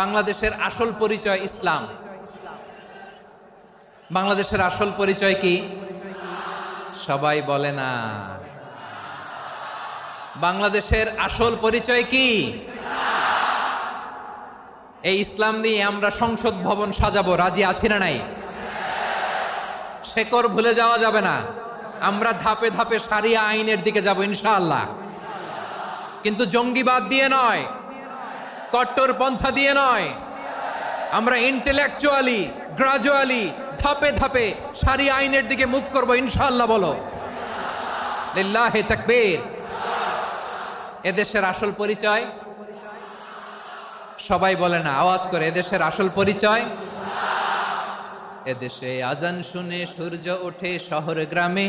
বাংলাদেশের আসল পরিচয় ইসলাম। বাংলাদেশের আসল পরিচয় কি? সবাই বলে না। বাংলাদেশের আসল পরিচয় কি? এই ইসলাম নিয়ে আমরা সংসদ ভবন সাজাবো, রাজি আছি না নাই? শেকড় ভুলে যাওয়া যাবে না। আমরা ধাপে ধাপে শারিয়া আইনের দিকে যাব ইনশাআল্লাহ, কিন্তু জঙ্গিবাদ দিয়ে নয়, কট্টর পন্থা দিয়ে নয়। আমরা ইন্টেলেকচুয়ালি, গ্রাজুয়ালি, ধাপে ধাপে শারিয়া আইনের দিকে মুভ করব ইনশাআল্লাহ। বলো লিল্লাহি তাকবীর। এদেশের আসল পরিচয় সবাই বলে না, আওয়াজ করে, এদেশের আসল পরিচয়। এদেশে আজান শুনে সূর্য ওঠে শহর গ্রামে,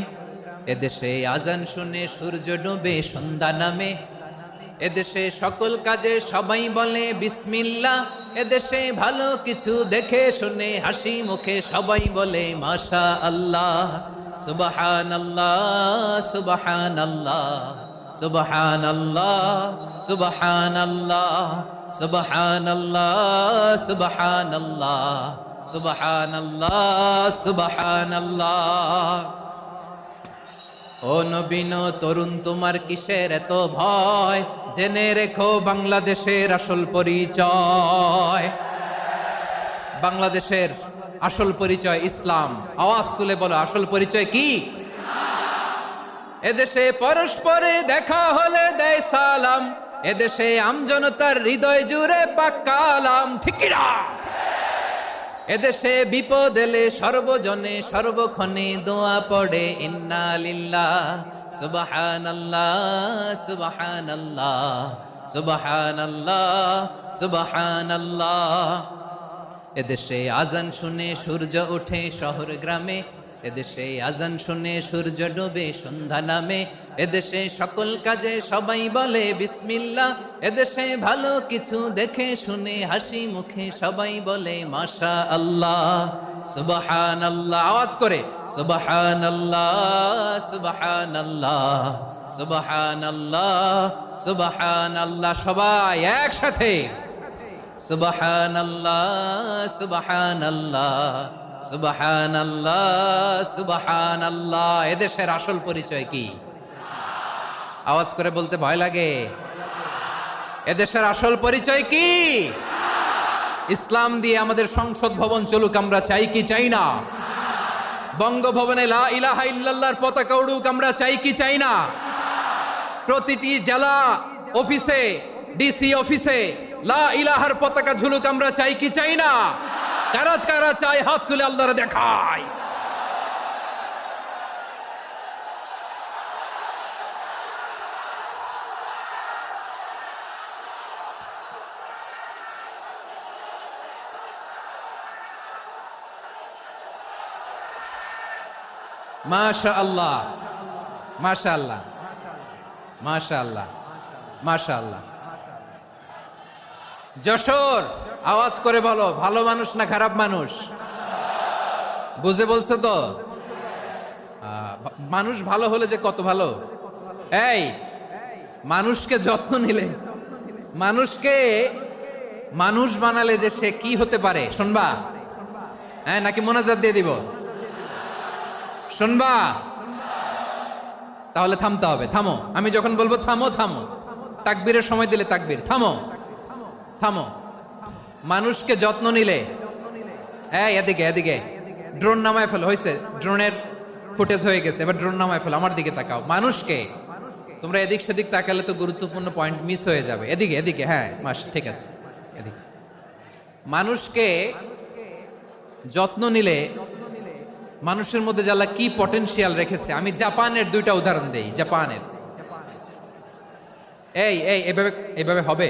এদেশে আজান শুনে সূর্য ডুবে সন্ধ্যা নামে, এদেশে সকল কাজে সবাই বলে বিসমিল্লাহ, এদেশে ভালো কিছু দেখে শুনে হাসি মুখে সবাই বলে মাশা আল্লাহ। সুবহানাল্লাহ, সুবহানাল্লাহ, সুবহানাল্লাহ, সুবহানাল্লাহ, সুবহানাল্লাহ, সুবহানাল্লাহ, সুবহানাল্লাহ, সুবহানাল্লাহ। ও নবীন তরুণ, তোমার কিসের এত ভয়? জেনে রেখো বাংলাদেশের আসল পরিচয়। বাংলাদেশের আসল পরিচয় ইসলাম। আওয়াজ তুলে বলো, আসল পরিচয় কি? এদেশে পরস্পরে দেখা হলে দেয় সালাম, এদেশে আমজনতার হৃদয় জুড়ে পাক্কালাম। ঠিক কি না? এদেশে বিপদ এলে সর্বজনে সর্বক্ষণে দোয়া পড়ে ইন্না লিল্লাহ, সুবহানাল্লাহ, সুবহানাল্লাহ, সুবহানাল্লাহ, সুবহানাল্লাহ। এদেশে আজান শুনে সূর্য ওঠে শহর গ্রামে, এদেশে আজান শুনে সূর্য ডুবে সন্ধ্যা নামে, এদেশে সকল কাজে সবাই বলে বিসমিল্লাহ, এদেশে ভালো কিছু দেখে শুনে হাসি মুখে সবাই বলে মাশা আল্লাহ। সুবহানাল্লাহ, আওয়াজ করে সুবহানাল্লাহ, সুবহানাল্লাহ, সুবহানাল্লাহ, সুবহানাল্লাহ। সবাই একসাথে সুবহানাল্লাহ, সুবহানাল্লাহ, সুবহানাল্লাহ, সুবহানাল্লাহ। এদেশের আসল পরিচয় কি? আওয়াজ করে বলতে ভয় লাগে। এদেশের আসল পরিচয় কি? ইসলাম দিয়ে আমাদের সংসদ ভবন চলুক, আমরা চাই কি চাই না? বঙ্গভবনে লা ইলাহা ইল্লাল্লাহর পতাকা উড়ুক, আমরা চাই কি চাই না? প্রতিটি জেলা অফিসে, ডিসি অফিসে লা ইলাহার পতাকা ঝুলুক, আমরা চাই কি চাই না? কারা কারা চাই হাত তুলে আল্লাহরে দেখায়। মাশাআল্লাহ, মাশাআল্লাহ, মাশাআল্লাহ, মাশাআল্লাহ। যশোর, আওয়াজ করে বলো, ভালো মানুষ না খারাপ মানুষ? বুঝে বলছো তো? মানুষ ভালো হলে যে কত ভালো। এই মানুষকে যত্ন নিলে, মানুষকে মানুষ বানালে যে সে কি হতে পারে শুনবা? হ্যাঁ, নাকি মোনাজাত দিয়ে দিব? শুনবা? তাহলে থামতে হবে। থামো, আমি যখন বলবো থামো থামো, তাকবীরের সময় দিলে তাকবীর। থামো থামো। মানুষকে যত্ন নিলে, এই এদিকে এদিকে, ড্রোন নামায় ফেলো। হয়েছে, ড্রোনের ফুটেজ হয়ে গেছে, এবার ড্রোন নামায় ফেলো। আমার দিকে তাকাও। মানুষকে, তোমরা এদিক সেদিক তাকালে তো গুরুত্বপূর্ণ পয়েন্ট মিস হয়ে যাবে। এদিকে এদিকে, হ্যাঁ মাস, ঠিক আছে, এদিকে। মানুষকে যত্ন নিলে মানুষের মধ্যে যারা কি পটেনশিয়াল রেখেছে। আমি জাপানের দুইটা উদাহরণ দেই। জাপানের, এই এই এভাবে এভাবে হবে,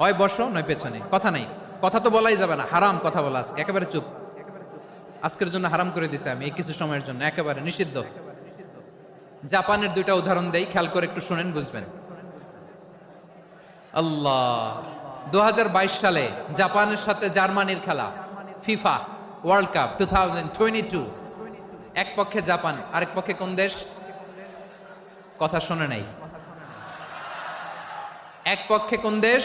হয় বসো নয় পেছনে, কথা নাই, কথা তো বলাই যাবে না, হারাম কথা বলা। আজকে একেবারে চুপ, আজকের জন্য হারাম করে দিছে আমি, এই কিছু সময়ের জন্য একেবারে নিষিদ্ধ। জাপানের দুইটা উদাহরণ দেই, খেয়াল করে একটু শুনেন, বুঝবেন। আল্লাহ, 2022 সালে জাপানের সাথে জার্মানির খেলা, ফিফা ওয়ার্ল্ড কাপ 2022। এক পক্ষে জাপান, আরেক পক্ষে কোন দেশ? কথা শোনে নাই। এক পক্ষে কোন দেশ,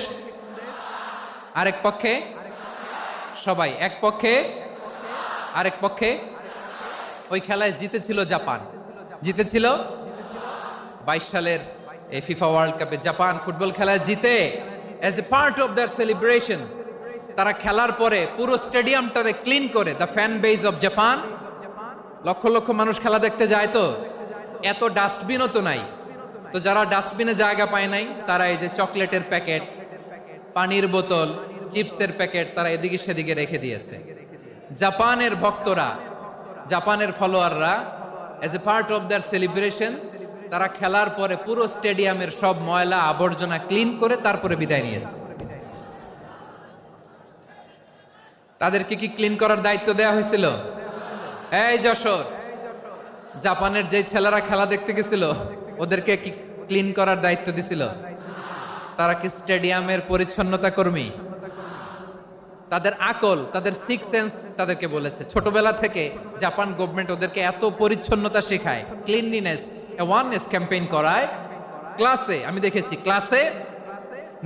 আরেক পক্ষে সবাই। এক পক্ষে, আরেক পক্ষে। ওই খেলায় জিতেছিল জাপান, জিতেছিল 22 সালের এই ফিফা ওয়ার্ল্ড কাপে। জাপান ফুটবল খেলায় জিতে, as a part of their celebration, তারা খেলার পরে পুরো স্টেডিয়ামটারে ক্লিন করে। The fan base of Japan, lakh lakh মানুষ খেলা দেখতে যায়, তো এত ডাস্টবিনও তো নাই। তো যারা ডাস্টবিনে জায়গা পায় নাই, তারা এই যে চকলেটের প্যাকেট, পানির বোতল, চিপসের প্যাকেট তারা এদিকে সেদিকে রেখে দিয়েছে। জাপানের ভক্তরা, জাপানের ফলোয়াররা, as a part of their celebration, তারা খেলার পরে পুরো স্টেডিয়ামের সব ময়লা আবর্জনা ক্লিন করে তারপরে বিদায় নিয়েছে। তাদেরকে কি ক্লিন করার দায়িত্ব দেওয়া হয়েছিল? এই যশোর, জাপানের যে ছেলেরা খেলা দেখতে গেছিল, ওদেরকে কি ক্লিন করার দায়িত্ব দিছিল? তারা কি স্টেডিয়ামের পরিচ্ছন্নতা কর্মী? তাদের আকল, তাদের সিক্স সেন্স তাদেরকে বলেছে। ছোটবেলা থেকে জাপান গভর্নমেন্ট ওদেরকে এত পরিচ্ছন্নতা শেখায়, ক্লিনলিনেস অ্যাওয়ারনেস ক্যাম্পেইন করায়। ক্লাসে আমি দেখেছি, ক্লাসে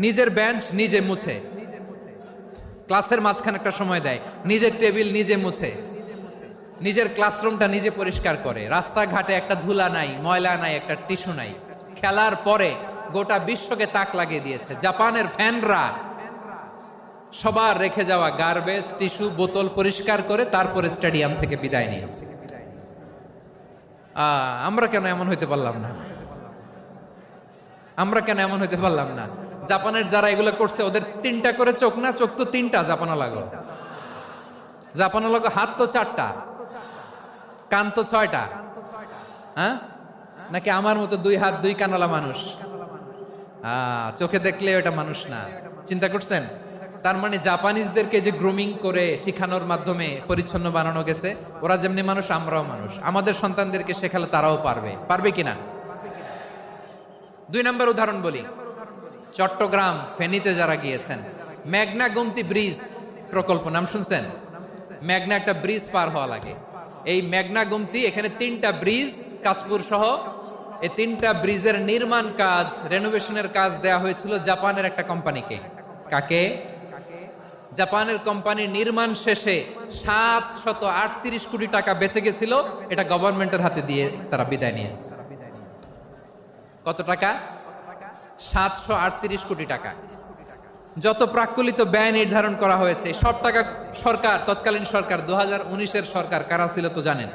নিজের বেঞ্চ নিজে মুছে, ক্লাসের মাঝখানে একটা সময় দেয়, নিজের টেবিল নিজে মুছে, নিজের ক্লাসরুমটা নিজে পরিষ্কার করে। রাস্তাঘাটে একটা ধুলা নাই, ময়লা নাই, একটা টিস্যু নাই। খেলার পরে গোটা বিশ্বকে তাক লাগিয়ে দিয়েছে। জাপানের ফ্যানরা সবার রেখে যাওয়া গার্বেজ, টিস্যু, বোতল পরিষ্কার করে তারপরে স্টেডিয়াম থেকে বিদায় নিয়েছে। আমরা কেন এমন হইতে পারলাম না? আমরা কেন এমন হইতে পারলাম না? জাপানের যারা এগুলো করছে, ওদের 3টা করে চোখ না? চোখ তো 3টা, জাপানা লাগো, জাপানা লাগো। হাত তো 4টা, কান তো 6টা। হ্যাঁ, নাকি আমার মতো 2 হাত 2 কানওয়ালা মানুষ? চোখে দেখলে ওটা মানুষ না। চিন্তা করছেন? তার মানে জাপানিজদেরকে যে গ্রুমিং করে শিখানোর মাধ্যমে পরিচ্ছন্ন বানানো গেছে। ওরা যেমনি মানুষ, আমরাও মানুষ। আমাদের সন্তানদেরকে শেখালে তারাও পারবে। পারবে কিনা? 2 নম্বর উদাহরণ বলি। চট্টগ্রাম ফেনীতে যারা গিয়েছেন, মেঘনা গোমতী ব্রিজ প্রকল্প নাম শুনছেন? মেঘনা একটা ব্রিজ পার হওয়া লাগে। এই মেঘনা গোমতী, এখানে 3টা ব্রিজ, কাঁচপুর সহ এই 3টা ব্রিজের নির্মাণ কাজ, রেনোভেশনের কাজ দেয়া হয়েছিল জাপানের একটা কোম্পানিকে। কাকে? জাপানের কোম্পানির নির্মাণ শেষে 738 কোটি টাকা বেঁচে গেছিল। এটা গভর্নমেন্টের হাতে দিয়ে তারা বিদায় নিয়েছে। কত টাকা? 738 কোটি টাকা। যত প্রাক্কলিত ব্যয় নির্ধারণ করা হয়েছে, সব টাকা সরকার, তৎকালীন সরকার, 2019-এর সরকার, কারা ছিল তো জানেন?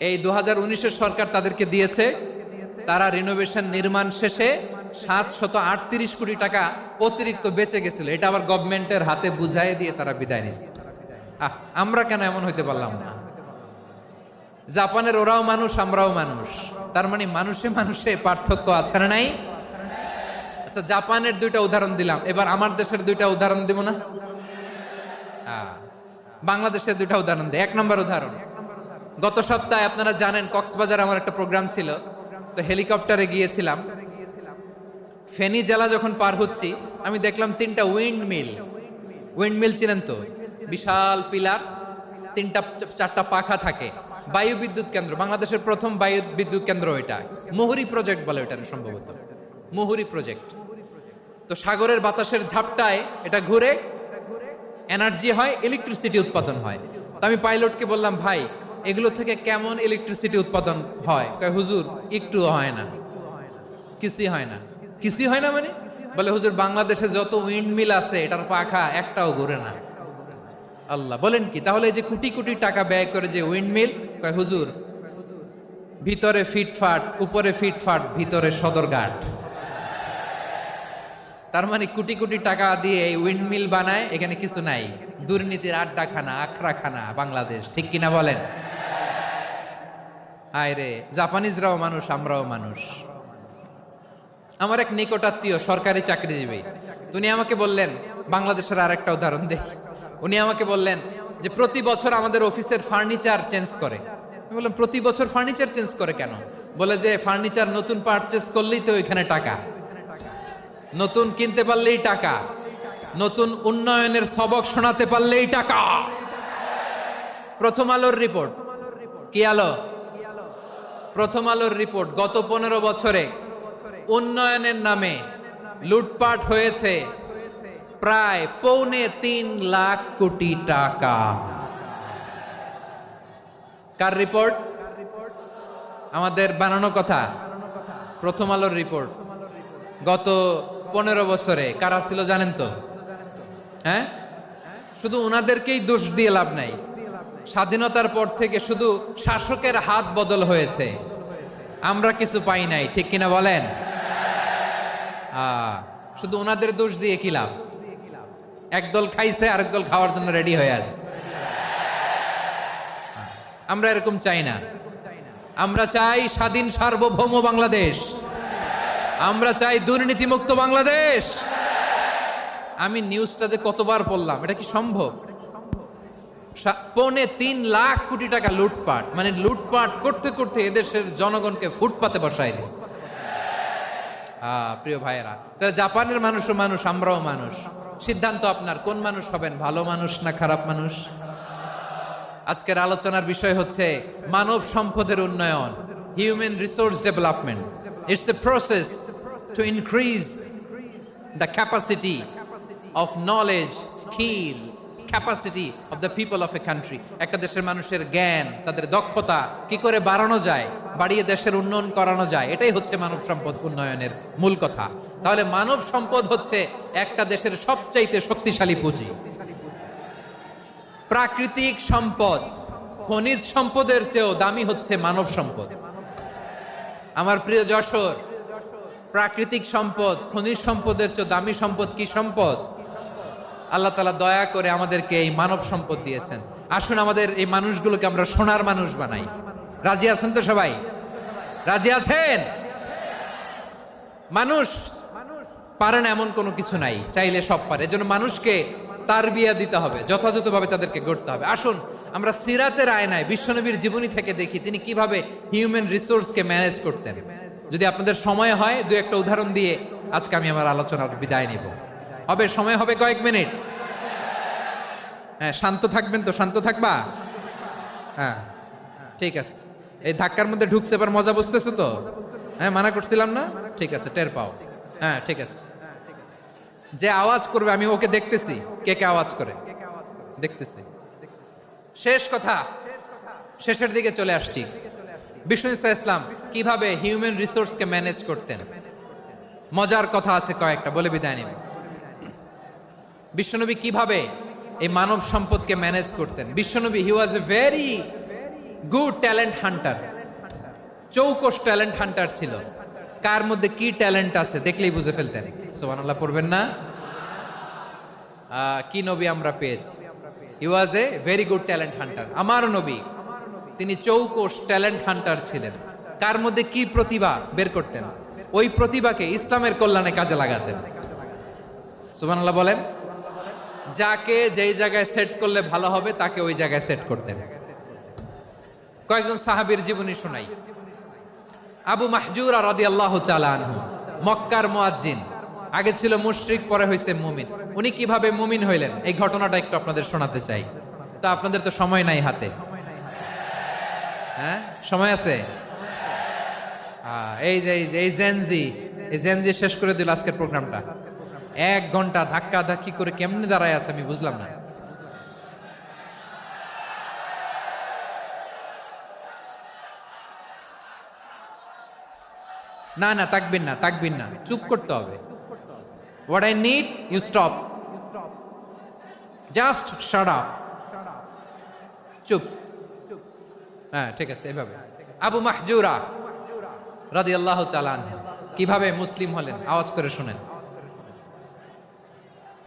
এই 2019-এর সরকার তাদেরকে দিয়েছে। তারা রিনোভেশন নির্মাণ শেষে 738 কোটি টাকা অতিরিক্ত বেঁচে গেছিল। এটা আবার গভর্নমেন্টের হাতে বুঝাই দিয়ে তারা বিদায় নিচ্ছে। আমরা কেন এমন হইতে পারলাম না? জাপানের ওরাও মানুষ, আমরাও মানুষ। তার মানে মানুষে মানুষে পার্থক্য আছে না নাই? আচ্ছা, জাপানের 2টা উদাহরণ দিলাম, এবার আমার দেশের 2টা উদাহরণ দিব না? বাংলাদেশের দুটা উদাহরণ দেয়। 1 নম্বর উদাহরণ, গত সপ্তাহে আপনারা জানেন কক্সবাজার আমার একটা প্রোগ্রাম ছিল, তো হেলিকপ্টারে গিয়েছিলাম। ফেনী জেলা যখন পার হচ্ছি আমি দেখলাম 3টা উইন্ডমিল চিনেন তো, বিশাল পিলার, 3টা 4টা পাখা থাকে, বায়ু বিদ্যুৎ কেন্দ্র, বাংলাদেশের প্রথম বায়ু বিদ্যুৎ কেন্দ্র এটা, মুহুরী প্রজেক্ট বলে এটা সম্ভবত, মুহুরী প্রজেক্ট। তো সাগরের বাতাসের ঝাপটায় এটা ঘুরে এনার্জি হয়, ইলেকট্রিসিটি উৎপাদন হয়। তো আমি পাইলটকে বললাম, ভাই এগুলো থেকে কেমন ইলেকট্রিসিটি উৎপাদন হয়? কয় হুজুর একটুও হয় না, কিছুই হয় না। কিছুই হয় না মানে? বলে হুজুর বাংলাদেশে যত উইন্ডমিল আছে এটার পাখা একটাও ঘুরে না। আল্লাহ, বলেন কি? তাহলে এই যে কোটি কোটি টাকা ব্যয় করে যে উইন্ডমিল, কয় হুজুর ভিতরে ফিটফাট, উপরে ফিটফাট, ভিতরে সদরঘাট। তার মানে কোটি কোটি টাকা দিয়ে এই উইন্ডমিল বানায়, এখানে কিছু নাই। দুর্নীতির আড্ডাখানা, আখড়াখানা বাংলাদেশ, ঠিক কিনা বলেন? আয় রে, জাপানিজরাও মানুষ, আমরাও মানুষ। আমার এক নিকটাত্মীয় সরকারি চাকরিজীবী, উনি আমাকে বললেন, বাংলাদেশের আর একটা উদাহরণ দেখি। উনি আমাকে বললেন যে প্রতি বছর আমাদের অফিসের ফার্নিচার চেঞ্জ করে। আমি বললাম প্রতি বছর ফার্নিচার চেঞ্জ করে কেন? বলে যে ফার্নিচার নতুন পারচেজ করলেই তো ওইখানে টাকা, নতুন কিনতে পারলেই টাকা, নতুন উন্নয়নের সবক শোনাতে পারলেই টাকা। প্রথম আলোর রিপোর্ট, কি আলো? প্রথম আলোর রিপোর্ট, গত 15 বছরে উন্নয়নের নামে লুটপাট হয়েছে প্রায় 3.25 লাখ কোটি টাকা। কার রিপোর্ট? আমাদের বানানো কথা, প্রথম আলোর রিপোর্ট। গত 15 বছরে কারা ছিল জানেন তো? হ্যাঁ, শুধু ওনাদেরকেই দোষ দিয়ে লাভ নাই। স্বাধীনতার পর থেকে শুধু শাসকের হাত বদল হয়েছে, আমরা কিছু পাই নাই, ঠিক কিনা বলেন? শুধু ওনাদের দোষ দিয়ে কি লাভ? একদল খাইছে, আরেক দল খাওয়ার জন্য রেডি হয়ে আছে। আমরা এরকম চাই না। আমরা চাই স্বাধীন সার্বভৌম বাংলাদেশ, আমরা চাই দুর্নীতিমুক্ত বাংলাদেশ। আমি নিউজটা যে কতবার পড়লাম, এটা কি সম্ভব? 3.25 লাখ কোটি টাকা লুটপাট, মানে লুটপাট করতে করতে এদেশের জনগণকে ফুটপাতে বসায় দিচ্ছে। প্রিয় ভাইয়েরা, তাহলে জাপানের মানুষও মানুষ, আমরাও মানুষ। সিদ্ধান্ত আপনার, কোন মানুষ হবেন, ভালো মানুষ না খারাপ মানুষ? আজকের আলোচনার বিষয় হচ্ছে মানব সম্পদের উন্নয়ন, human resource development. It's a process to increase the capacity of knowledge, skill, capacity of the people of a country. একটা দেশের মানুষের জ্ঞান, তাদের দক্ষতা কি করে বাড়ানো যায়, বাড়িয়ে দেশের উন্নয়ন করানো যায়, এটাই হচ্ছে মানব সম্পদ উন্নয়নের মূল কথা। তাহলে মানব সম্পদ হচ্ছে একটা দেশের সবচাইতে শক্তিশালী পুঁজি। প্রাকৃতিক সম্পদ, খনিজ সম্পদের চেয়েও দামি হচ্ছে মানব সম্পদ। আমার প্রিয় যশোর, প্রাকৃতিক সম্পদ, খনিজ সম্পদের চেয়ে দামি সম্পদ কি সম্পদ? আল্লাহ তাআলা দয়া করে আমাদেরকে এই মানব সম্পদ দিয়েছেন। আসুন আমাদের এই মানুষগুলোকে আমরা সোনার মানুষ বানাই। রাজি আছেন তো সবাই? রাজি আছেন? মানুষ পারে না এমন কোনো কিছু নাই, চাইলে সব পারে। এজন্য মানুষকে তারবিয়া দিতে হবে, যথাযথভাবে তাদেরকে গড়তে হবে। আসুন আমরা সিরাতের আয়নায় বিশ্বনবীর জীবনী থেকে দেখি তিনি কিভাবে হিউম্যান রিসোর্সকে ম্যানেজ করতেন। যদি আপনাদের সময় হয়, 2-1টা উদাহরণ দিয়ে আজকে আমি আমার আলোচনার বিদায় নিব। হবে সময় হবে কয়েক মিনিট? হ্যাঁ, শান্ত থাকবেন তো? শান্ত থাকবা? হ্যাঁ, ঠিক আছে। এই ধাক্কার মধ্যে ঢুকছে, এবার মজা বুঝতেছো তো? হ্যাঁ, মানা করছিলাম না? ঠিক আছে, টের পাও। হ্যাঁ, ঠিক আছে। যে আওয়াজ করবে আমি ওকে দেখতেছি, কে কে আওয়াজ করে দেখতেছি। শেষ কথা, শেষের দিকে চলে আসছি। বিষ্ণু ইসলাম কিভাবে হিউম্যান রিসোর্সকে ম্যানেজ করতেন, মজার কথা আছে কয়েকটা, বলে বিদায় নিব। বিশ্বনবী কিভাবে এই মানব সম্পদকে ম্যানেজ করতেন? বিশ্বনবী he was a very good talent hunter, চৌকস ট্যালেন্ট হান্টার ছিল। কার মধ্যে কি ট্যালেন্ট আছে দেখলেই বুঝে ফেলতেন। সুবহানাল্লাহ পড়বেন না? কি নবী আমরা পেয়েছি! He was a very good talent hunter. আমার নবী তিনি চৌকস ট্যালেন্ট হান্টার ছিলেন। কার মধ্যে কি প্রতিভা বের করতেন, ওই প্রতিভাকে ইসলামের কল্যাণে কাজে লাগাতেন। সুবহানাল্লাহ বলেন। যাকে যেই জায়গায় সেট করলে ভালো হবে তাকে ওই জায়গায় সেট করতেন। কয়েকজন সাহাবীর জীবনী শোনাই। আবু মাহজুরা রাদিয়াল্লাহু তাআলা আনহু, মক্কার মুয়াজ্জিন, আগে ছিল মুশরিক, পরে হইছে মুমিন। উনি কিভাবে মুমিন হইলেন এই ঘটনাটা একটু আপনাদের শোনাতে চাই। তা আপনাদের তো সময় নাই হাতে, হ্যাঁ সময় আছে? এই জেনজি শেষ করে দিল আজকের প্রোগ্রামটা। 1 ঘন্টা ধাক্কা ধাক্কি করে কেমনে দাঁড়ায় আছে আমি বুঝলাম না। না না তাকবির না, চুপ করতে হবে। What I need you stop, just shut up, চুপ। হ্যাঁ ঠিক আছে, এভাবে। আবু মাহজুরা রাদিয়াল্লাহু তাআলা আনহু কিভাবে মুসলিম হলেন আওয়াজ করে শুনেন।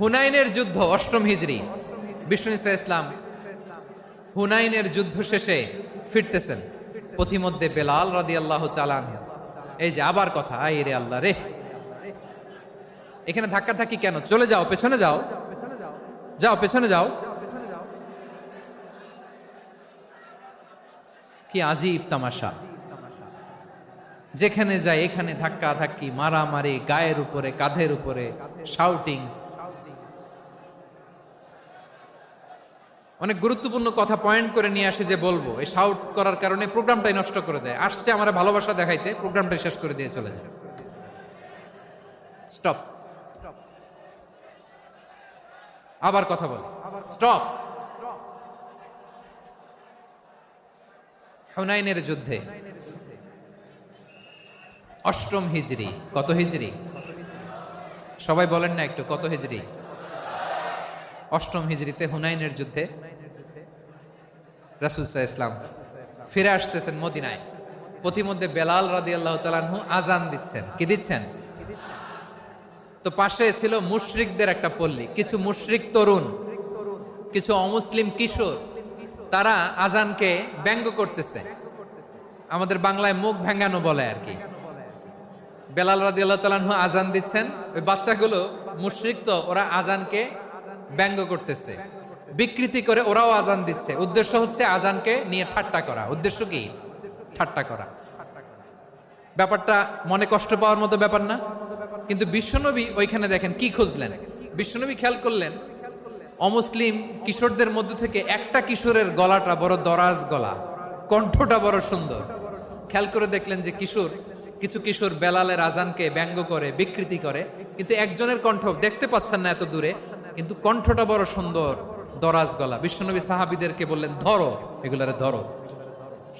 হুনাইনের যুদ্ধ 8ম হিজরি, বিষ্ণু ইসা ইসলাম হুনাইনের যুদ্ধ শেষে ফিরতেছেন। পথিমধ্যে বেলাল রাদিয়াল্লাহু তাআলা আনহু, এই যে আবার কথা, আই রে আল্লাহ রে, এখানে ধাক্কা ধাক্কি কেন? চলে যাও, পেছনে যাও, পেছনে যাও। কি আজীব তামাশা, যেখানে যায় এখানে ধাক্কা ধাক্কি, মারামারি, গায়ের উপরে কাঁধের উপরে শাউটিং। অনেক গুরুত্বপূর্ণ কথা পয়েন্ট করে নিয়ে আসে যে বলবো, এই শাউট করার কারণে প্রোগ্রামটাই নষ্ট করে দেয়। আসছে আমার ভালোবাসা দেখাইতে, প্রোগ্রামটাই শেষ করে দিয়ে চলে যায়। স্টপ, আবার কথা বল, স্টপ। হুনাইনের যুদ্ধে 8ম হিজরি, কত হিজরি সবাই বলেন না একটু, কত হিজরি? 8ম হিজরিতে হুনাইনের যুদ্ধে রাসূল সাল্লাল্লাহু আলাইহি ওয়াসাল্লাম ফিরে আসতেছেন মদিনায়। পথিমধ্যে বেলাল রাদিয়াল্লাহু তাআলা আনহু আজান দিচ্ছেন। কি দিচ্ছেন? তো পাশে ছিল মুশরিকদের একটা পল্লী, কিছু মুশরিক তরুণ, কিছু অমুসলিম কিশোর, তারা আজানকে ব্যঙ্গ করতেছে। আমাদের বাংলায় মুখ ভেঙ্গানো বলে আর কি। বেলাল রাদিয়াল্লাহু তাআলা আনহু আজান দিচ্ছেন, ওই বাচ্চাগুলো মুশরিক, তো ওরা আজানকে ব্যঙ্গ করতেছে, বিকৃতি করে ওরাও আজান দিচ্ছে। উদ্দেশ্য হচ্ছে আজানকে নিয়ে ঠাট্টা করা। উদ্দেশ্য কি? ঠাট্টা করা। ব্যাপারটা মনে কষ্ট পাওয়ার মতো ব্যাপার না? কিন্তু বিশ্বনবী ওইখানে দেখেন কি খুঁজলেন। বিশ্বনবী খেয়াল করলেন অমুসলিম কিশোরদের মধ্য থেকে একটা কিশোরের গলাটা বড় দরাজ গলা, কণ্ঠটা বড় সুন্দর। খেয়াল করে দেখলেন যে কিছু কিশোর বেলালের আজানকে ব্যঙ্গ করে, বিকৃতি করে, কিন্তু একজনের কণ্ঠ দেখতে পাচ্ছেন না এত দূরে, কিন্তু কণ্ঠটা বড় সুন্দর, দরাজ গলা। বিশ্বনবী সাহাবীদেরকে বললেন, ধরো এগুলারে, ধরো।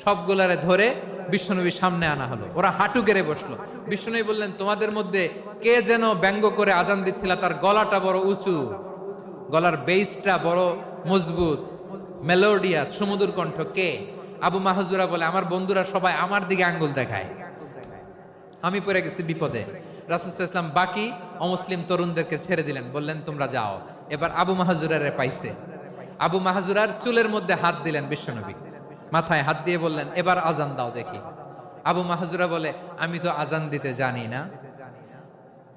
সবগুলারে ধরে বিশ্বনবীর সামনে আনা হলো। ওরা হাঁটু গেড়ে বসলো। বিশ্বনবী বললেন, তোমাদের মধ্যে কে যেন ব্যঙ্গ করে আজান দিচ্ছিল, তার গলাটা বড় উঁচু, গলার বেসটা বড় মজবুত, মেলোডিয়াস, সুমধুর কণ্ঠ। কে? আবু মাহজুরা বলে, আমার বন্ধুরা সবাই আমার দিকে আঙ্গুল দেখায়, আমি পড়ে গেছি বিপদে। রাসূল সাল্লাল্লাহু আলাইহি ওয়াসাল্লাম বাকি অমুসলিম তরুণদেরকে ছেড়ে দিলেন, বললেন তোমরা যাও। এবার আবু মাহজুরারে পাইছে। আবু মাহজুরার চুলের মধ্যে হাত দিলেন বিশ্বনবী, মাথায় হাত দিয়ে বললেন, এবার আজান দাও দেখি। আবু মাহজুরা বলে, আমি তো আজান দিতে জানি না,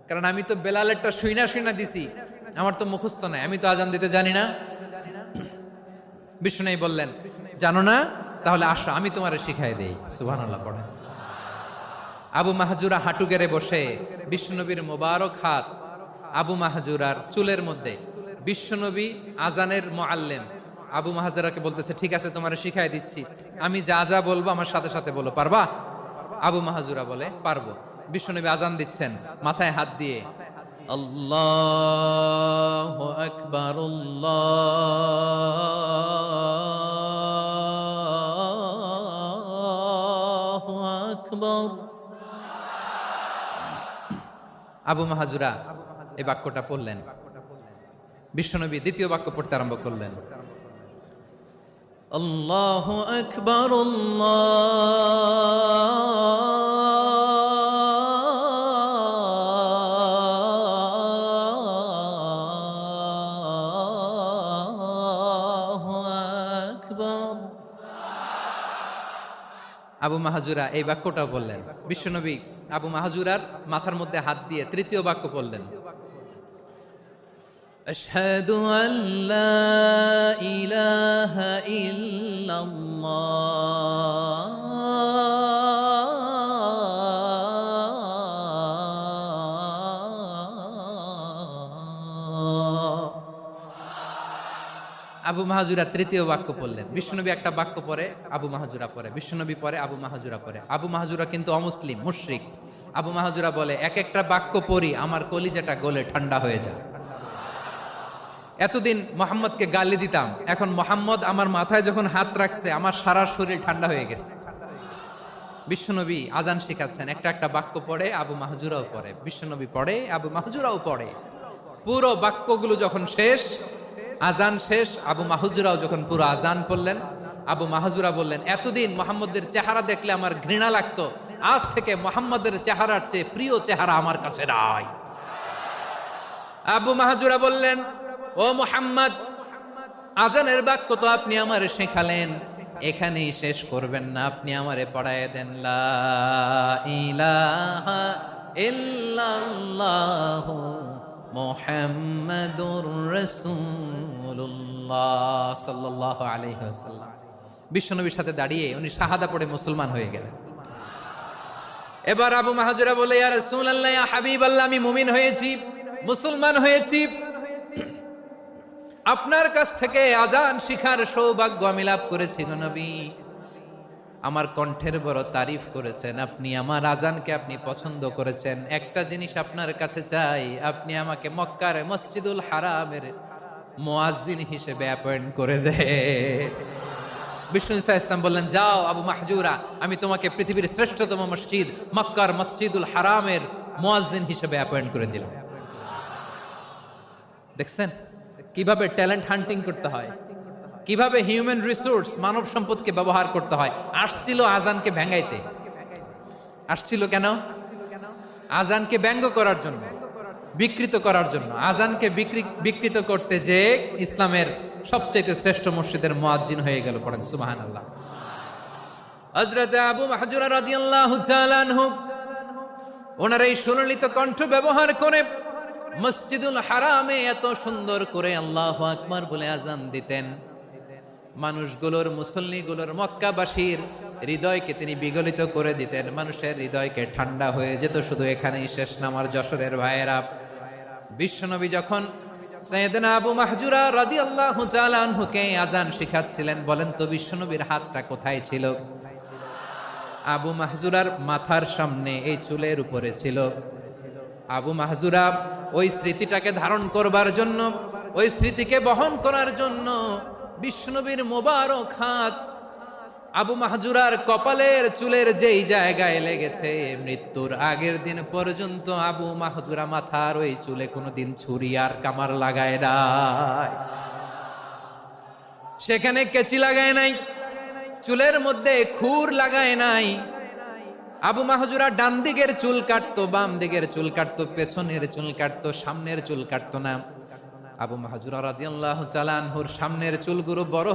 কারণ আমি তো বেলালেরটা শুইনা দিছি, আমার তো মুখস্থ নাই, আমি তো আজান দিতে জানি না। বিশ্বনবী বললেন, জানো না? তাহলে আসো, আমি তোমারে শিখাই দেই। সুবহানাল্লাহ পড়েন। আবু মাহজুরা হাঁটু গেড়ে বসে, বিশ্বনবীর মোবারক হাত আবু মাহজুরার চুলের মধ্যে। বিশ্বনবী আজানের মুআল্লিম আবু মাহজুরাকে বলতেছে, ঠিক আছে তোমারে শিখাই দিচ্ছি, আমি যা যা বলবো আমার সাথে সাথে বলো, পারবা? আবু মাহজুরা বলে, পারবো। বিশ্বনবী আজান দিচ্ছেন, মাথায় হাত দিয়ে, আল্লাহু আকবার, আল্লাহু আকবার। আবু মাহজুরা এই বাক্যটা পড়লেন। বিশ্বনবী দ্বিতীয় বাক্য পড়তে আরম্ভ করলেন, আল্লাহু আকবার, আল্লাহু আকবার। আবু মাহজুরা এই বাক্যটাও বললেন। বিশ্বনবী আবু মাহজুরার মাথার মধ্যে হাত দিয়ে তৃতীয় বাক্য বললেন, আশহাদু আল্লা ইলাহা ইল্লাল্লাহ। আবু মাহাজুরা তৃতীয় বাক্য পড়লেন। বিশ্বনবী একটা বাক্য পরে আবু মাহাজুরা পরে, বিশ্বনবী পরে আবু মাহাজুরা পরে। আবু মাহাজুরা কিন্তু অমুসলিম, মুশরিক। আবু মাহাজুরা বলে, এক একটা বাক্য পড়ি আমার কলিজাটা গলে ঠান্ডা হয়ে যায়। এতদিন মোহাম্মদকে গালি দিতাম, এখন মোহাম্মদ আমার মাথায় যখন হাত রাখছে আমার সারা শরীর ঠান্ডা হয়ে গেছে। বিশ্বনবী আজান শিখাচ্ছেন, একটা একটা বাক্য পড়ে আবু মাহাজুরাও পড়ে, বিশ্বনবী পড়ে আবু মাহাজুরাও পড়ে। পুরো বাক্যগুলো যখন শেষ, আজান শেষ, আবু মাহাজুরাও যখন পুরো আজান পড়লেন, আবু মাহাজুরা বললেন, এতদিন মোহাম্মদের চেহারা দেখলে আমার ঘৃণা লাগতো, আজ থেকে মোহাম্মদের চেহারার চেয়ে প্রিয় চেহারা আমার কাছে নাই। আবু মাহাজুরা বললেন, ও মুহাম্মদ, আজানের বাক্য তো আপনি আমারে শেখালেন, এখানেই শেষ করবেন না, আপনি আমারে পড়ায় দেন লা ইলাহা ইল্লাল্লাহু মুহাম্মাদুর রাসূলুল্লাহ সাল্লাল্লাহু আলাইহি ওয়াসাল্লাম। বিশ্বনবীর সাথে দাঁড়িয়ে উনি শাহাদা পড়ে মুসলমান হয়ে গেলেন। এবার আবু মাহাজুরা বলে, ইয়া রাসূলুল্লাহ, ইয়া হাবিবাল্লাহ, আমি মুমিন হয়েছি, মুসলমান হয়েছি, আপনার কাছ থেকে আজান শিখার সৌভাগ্য আমি লাভ করেছি গো নবী। আমার কণ্ঠের বড় তারিফ করেছেন আপনি, আমার আজানকে আপনি পছন্দ করেছেন। একটা জিনিস আপনার কাছে চাই, আপনি আমাকে মক্কার মসজিদুল হারামের মুয়াজ্জিন হিসেবে অ্যাপয়েন্ট করে দেন। বিষ্ণু ইসলাম বললেন, যাও আবু মাহজুরা, আমি তোমাকে পৃথিবীর শ্রেষ্ঠতম মসজিদ মক্কার মসজিদুল হারামের মুয়াজ্জিন হিসেবে অ্যাপয়েন্ট করে দিলাম। দেখছেন কিভাবে ট্যালেন্ট হান্টিং করতে হয়, কিভাবে হিউম্যান রিসোর্স মানব সম্পদকে ব্যবহার করতে হয়। আসছিল আজানকে ভেঙাইতে, আসছিল কেন? আজানকে ব্যঙ্গ করার জন্য, বিকৃত করার জন্য। আজানকে বিকৃত করতে যে ইসলামের সবচেয়ে শ্রেষ্ঠ মসজিদের মুয়াজ্জিন হয়ে গেল। পড়েন সুবহানাল্লাহ। হযরত আবু মাহজুরা রাদিয়াল্লাহু তাআলা আনহু ওনার এই সুললিত কণ্ঠ ব্যবহার করে মসজিদুল হারামে এত সুন্দর করে আল্লাহু আকবার বলে আজান দিতেন। মানুষগুলোর, মুসল্লিগুলোর, মক্কাবাসীর হৃদয়কে তিনি বিগলিত করে দিতেন, মানুষের হৃদয়কে ঠান্ডা হয়ে যেত। শুধু এখানেই শেষ না আমার যশোরের ভাইয়েরা। বিশ্বনবী যখন সাইয়েদনা আবু মাহজুরা রাদিয়াল্লাহু তাআলা আনহুকে আজান শিখাচ্ছিলেন, বলেন তো বিশ্বনবীর হাতটা কোথায় ছিল? আবু মাহজুরার মাথার সামনে, এই চুলের উপরে ছিল। আবু মাহজুরা ওই স্মৃতিটাকে ধারণ করবার জন্য, ওই স্মৃতিকে বহন করার জন্য বিশ্বনবীর মোবারক হাত আবু মাহজুরার কপালের চুলের যেই জায়গায় লেগেছে, মৃত্যুর আগের দিন পর্যন্ত আবু মাহজুরা মাথার ওই চুলে কোনোদিন ছুরি আর কামার লাগায় নাই, সেখানে কেচি লাগায় নাই, চুলের মধ্যে খুর লাগায় নাই। আবু মাহজুরা ডান দিকের চুল কাটতো, বাম দিকের চুল কাটতো, পেছনের চুল কাটতো, সামনের চুল কাটতো না। আবু মাহজুরা রাদিয়াল্লাহু তাআলা আনহুর সামনের চুলগুলো বড়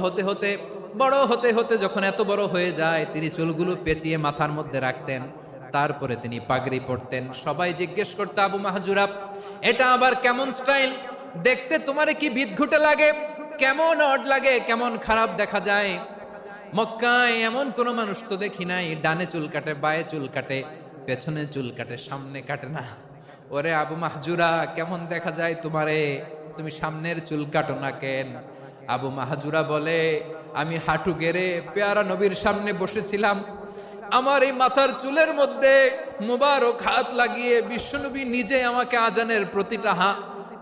হতে হতে যখন এত বড় হয়ে যায়, তিনি চুলগুলো পেঁচিয়ে মাথার মধ্যে রাখতেন, তারপরে তিনি পাগড়ি পরতেন। সবাই জিজ্ঞেস করতো, আবু মাহজুরা, এটা আবার কেমন স্টাইল? দেখতে তোমারে কি বিদঘুটে লাগে, কেমন অড লাগে, কেমন খারাপ দেখা যায়। মক্কায় এমন কোন মানুষ তো দেখি নাই, ডানে চুল কাটে, বায়ে চুল কাটে, পেছনে চুল কাটে, সামনে কাটে না। ওরে আবু মাহজুরা, কেমন দেখা যায় তোমারে, তুমি সামনের চুল কাটো না কেন? আবু মাহজুরা বলে, আমি হাঁটু গেড়ে পেয়ারা নবীর সামনে বসেছিলাম, আমার এই মাথার চুলের মধ্যে মুবারক হাত লাগিয়ে বিশ্বনবী নিজে আমাকে আজানের